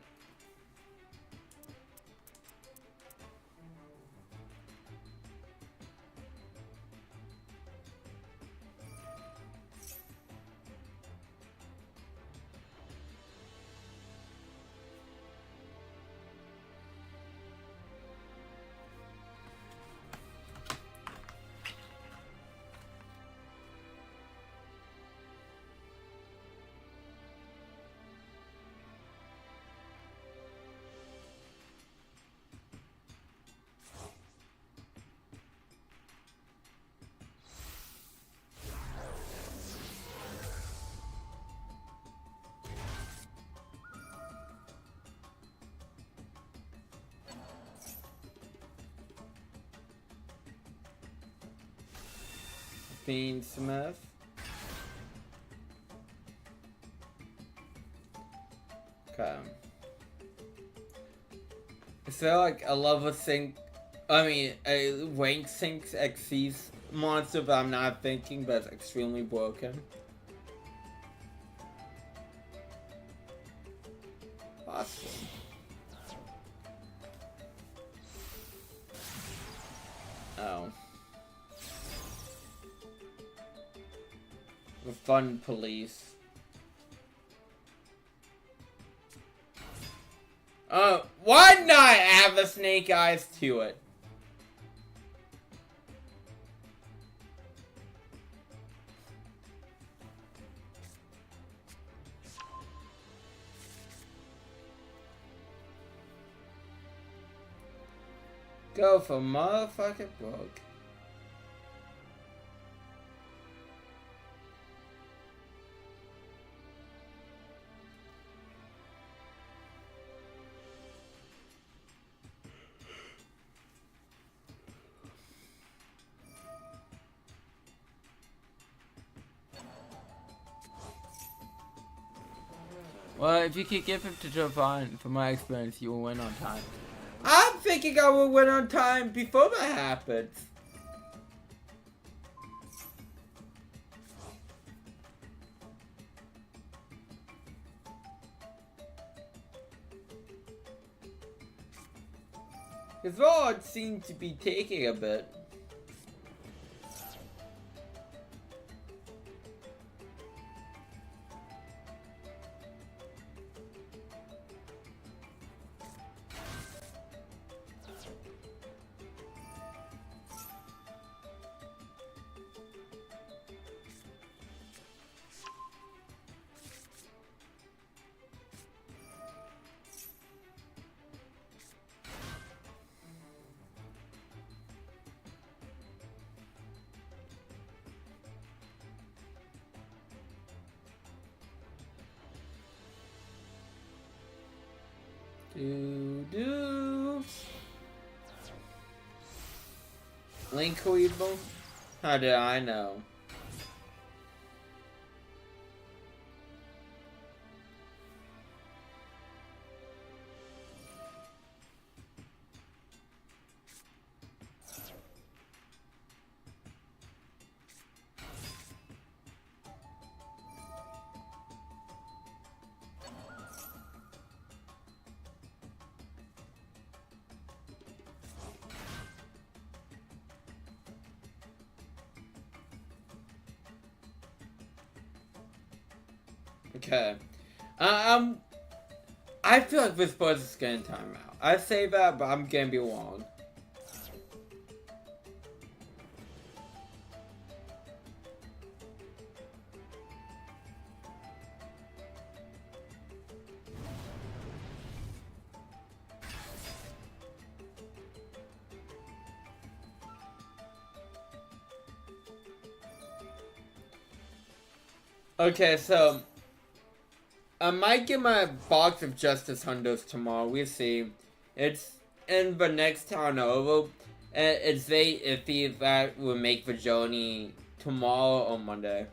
[SPEAKER 2] Fiend Smith. Okay. Is there like a level sync? I mean, a rank sync XC's monster that I'm not thinking, but it's extremely broken. Awesome. Oh. The fun police. Why not have the snake eyes to it? Go for motherfucking broke. Well, if you keep giving to Javon, from my experience, you will win on time. I'm thinking I will win on time before that happens. His rod seems to be taking a bit. Link Weevil? How did I know? Okay. I feel like this boss is getting time out. I say that, but I'm gonna be wrong. Okay, so I might get my box of Justice Hundos tomorrow. We'll see. It's in the next town over. And it's very iffy if that will make the journey tomorrow or Monday.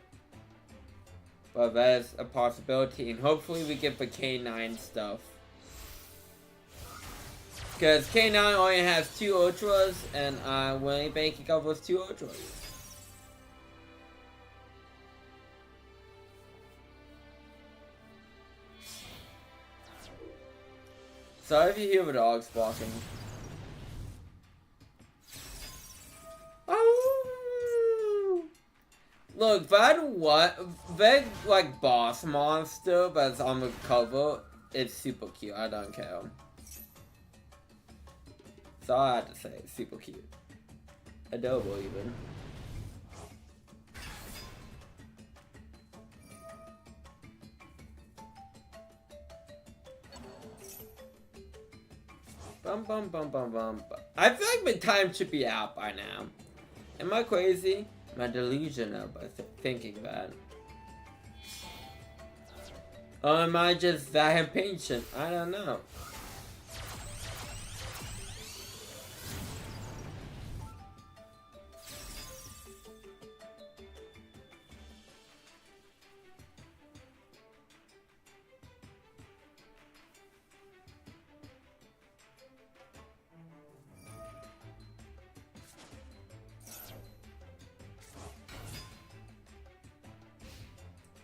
[SPEAKER 2] But that's a possibility. And hopefully we get the K9 stuff. Because K9 only has 2 Ultras. And we're only banking up those 2 Ultras. Sorry if you hear the dogs barking. Oh! Look, that like boss monster that's on the cover, it's super cute. I don't care. That's all I have to say. It's super cute. Adorable even. Bum bum bum bum bum. I feel like my time should be out by now. Am I crazy? Am I delusional by thinking that? Or am I just that impatient? I don't know.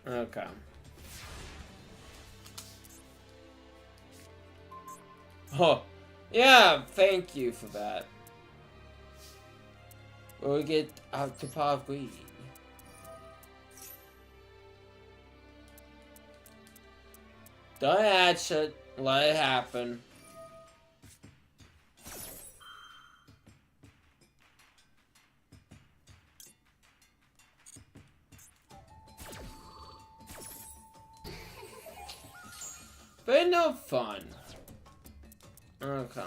[SPEAKER 2] Okay. Oh, yeah, thank you for that. We'll get out to Path Green. Don't hatch it. Let it happen. But no fun. Okay.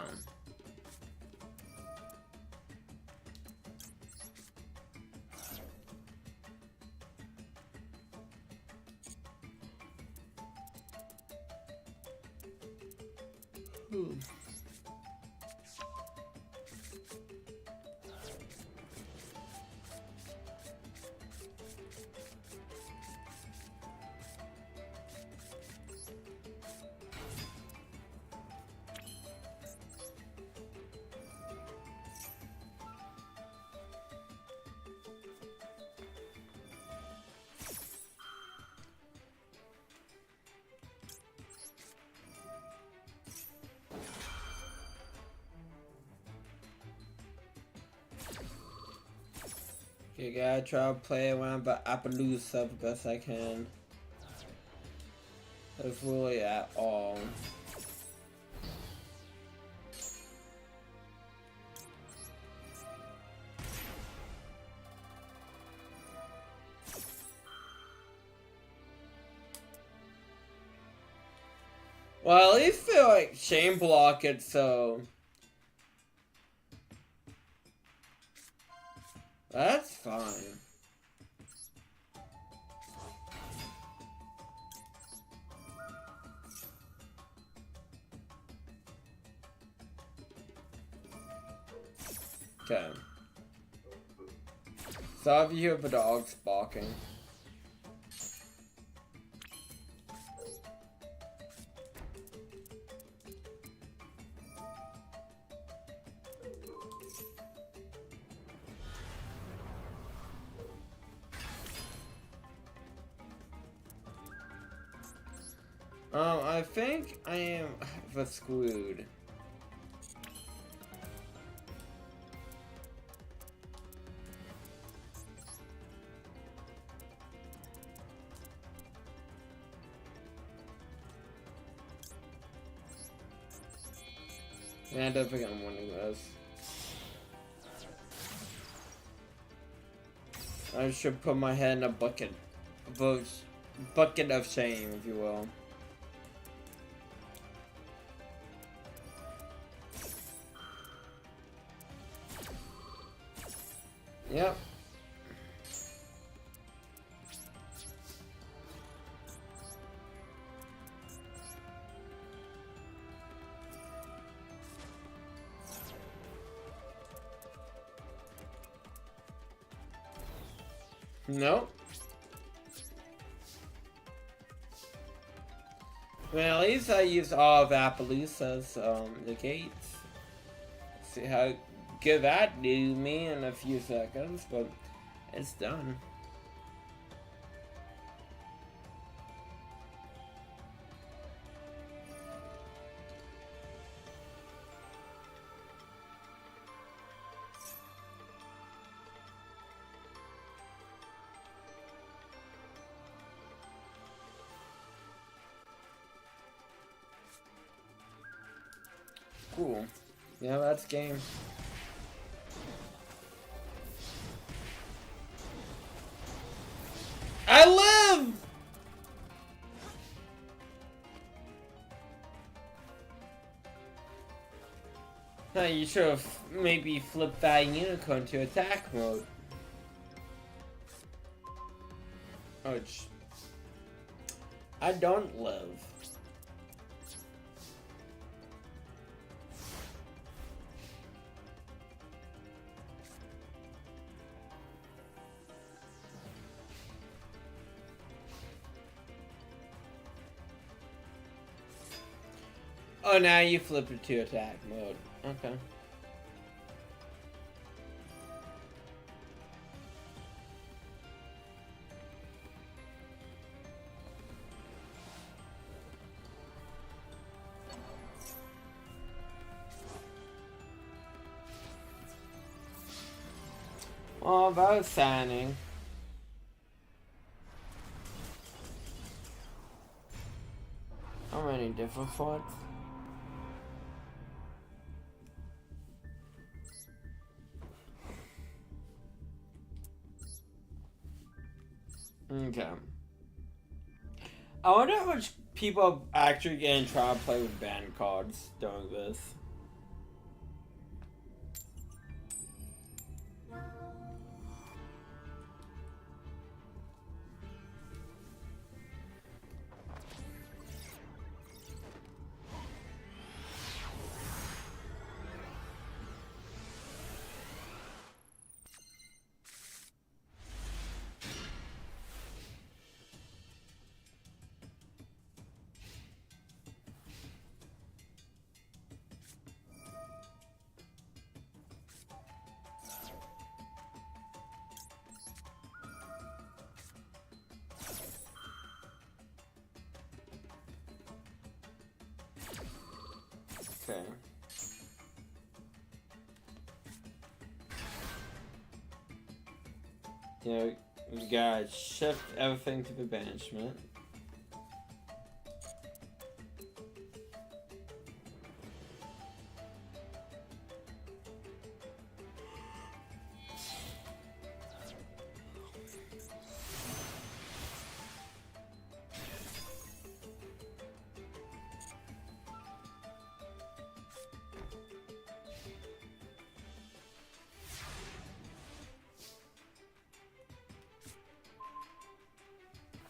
[SPEAKER 2] Okay, gotta try to play around the Appaloosa the best I can. That's really at all. Well, at least feel like chain block it, so that's fine. Okay. So if you hear the dogs barking. I think I am screwed. Yeah, I don't think I'm winning this. I should put my head in a bucket of shame, if you will. Yep. Nope. Well, at least I used all of Appaloosa's negates. See how good that do me in a few seconds, but it's done. Cool. Yeah, that's game. I live! Huh, you should have maybe flipped that unicorn to attack mode. Ouch. I don't live. Oh, now you flip it to attack mode. Okay. Well, about signing. How many different fonts? Okay. I wonder how much people actually get and try to play with band cards during this. Okay. Yeah, we gotta shift everything to the banishment.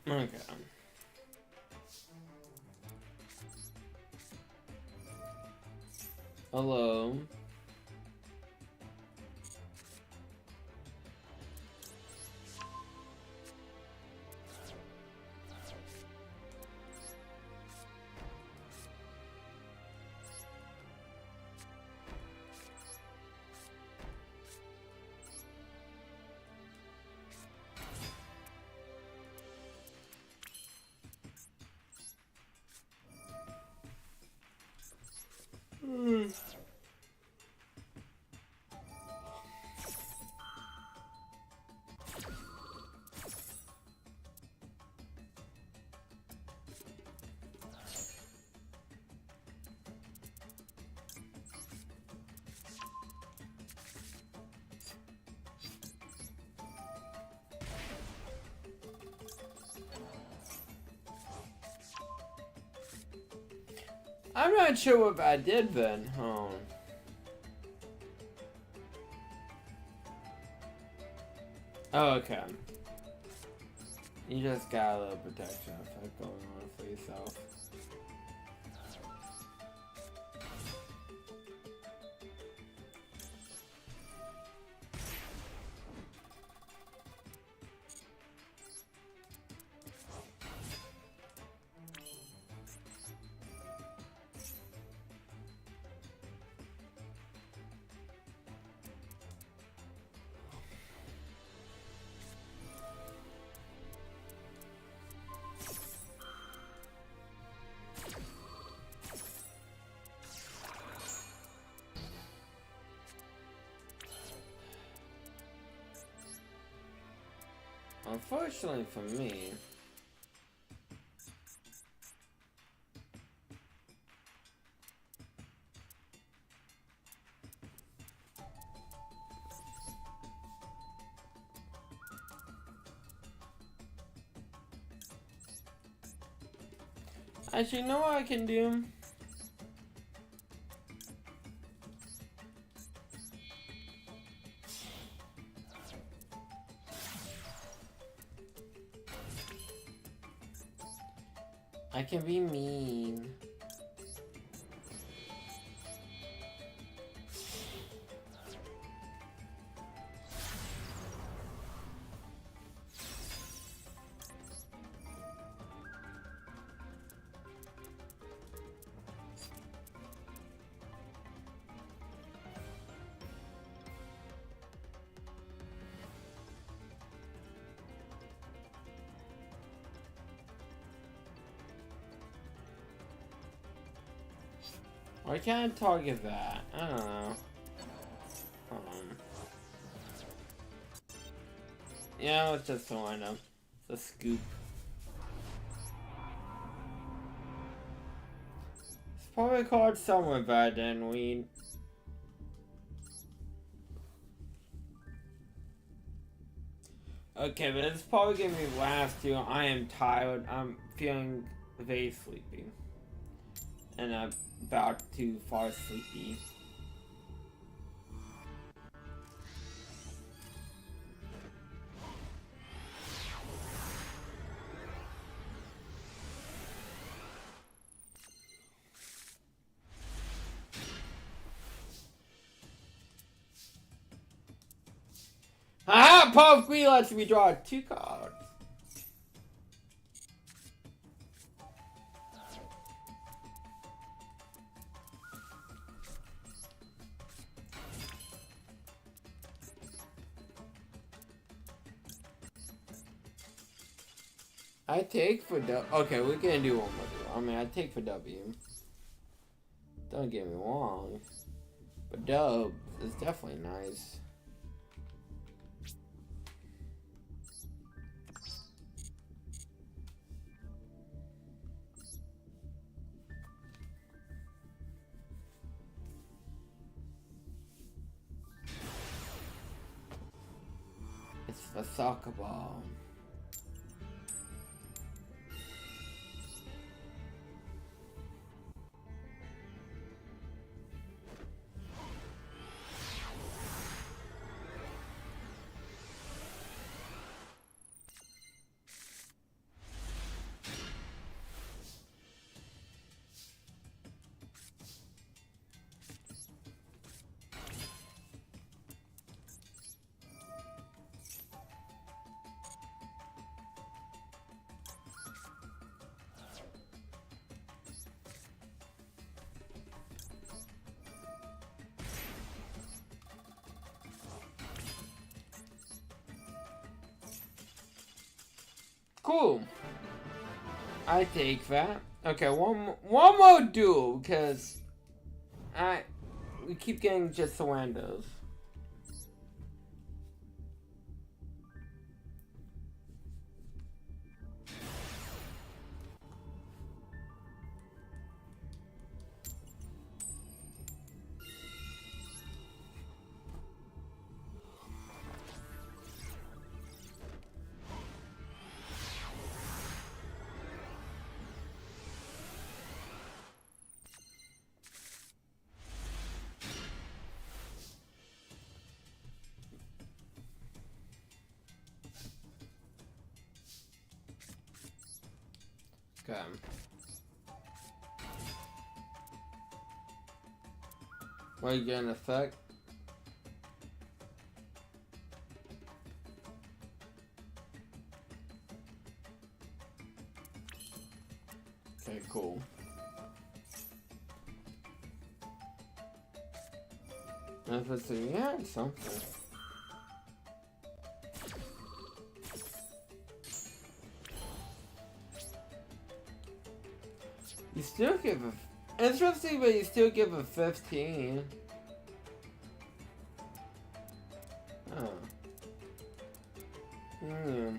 [SPEAKER 2] Okay. Hello. I'm not sure what I did then. Oh, okay. You just got a little protection effect going on for yourself. Unfortunately for me, actually, you know what I can do? I can be mean. Why can't I target that? I don't know. Yeah, it's just a random. It's a scoop. It's probably called somewhere better than weed. Okay, but it's probably gonna be last two. I am tired. I'm feeling very sleepy. And I'm about to fall sleepy. Aha! Puff Queen lets me draw 2 cards. I take for W. Okay, we're gonna do one more. I mean, I take for W. Don't get me wrong, but dub is definitely nice. It's the soccer ball. Cool. I take that. Okay, one more duel because we keep getting just the randos. Okay. What, you get an effect? Okay, cool. Yeah, something. You still give a... Interesting, but you still give a 15. Oh. Hmm.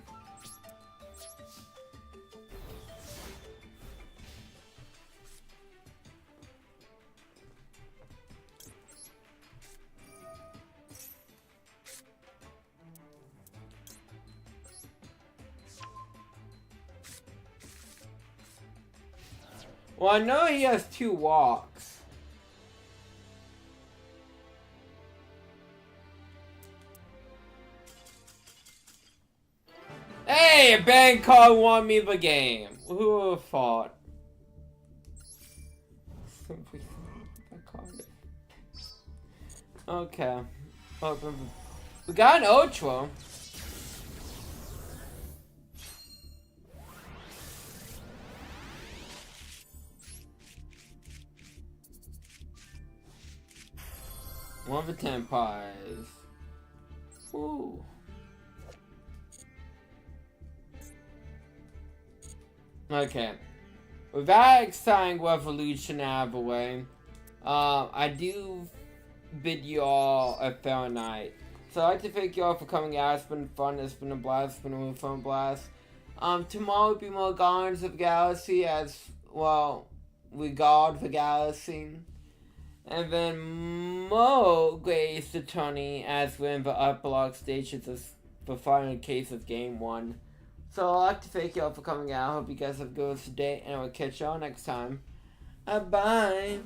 [SPEAKER 2] Well, I know he has 2 walks. Hey, a bank card won me the game. Who would have thought? Okay. We got an Ultra. One for 10 pies. Ooh. Okay. With that exciting revolution out of the way, I do bid you all a fair night. So I'd like to thank you all for coming out. It's been fun. It's been a blast. It's been a really fun blast. Tomorrow will be more Guardians of the Galaxy as, well, we guard the galaxy. And then more Great Ace Attorney as we're in the epilogue stages of the final case of Game 1. So I'd like to thank you all for coming out. I hope you guys have a good day, and I will catch y'all next time. Bye.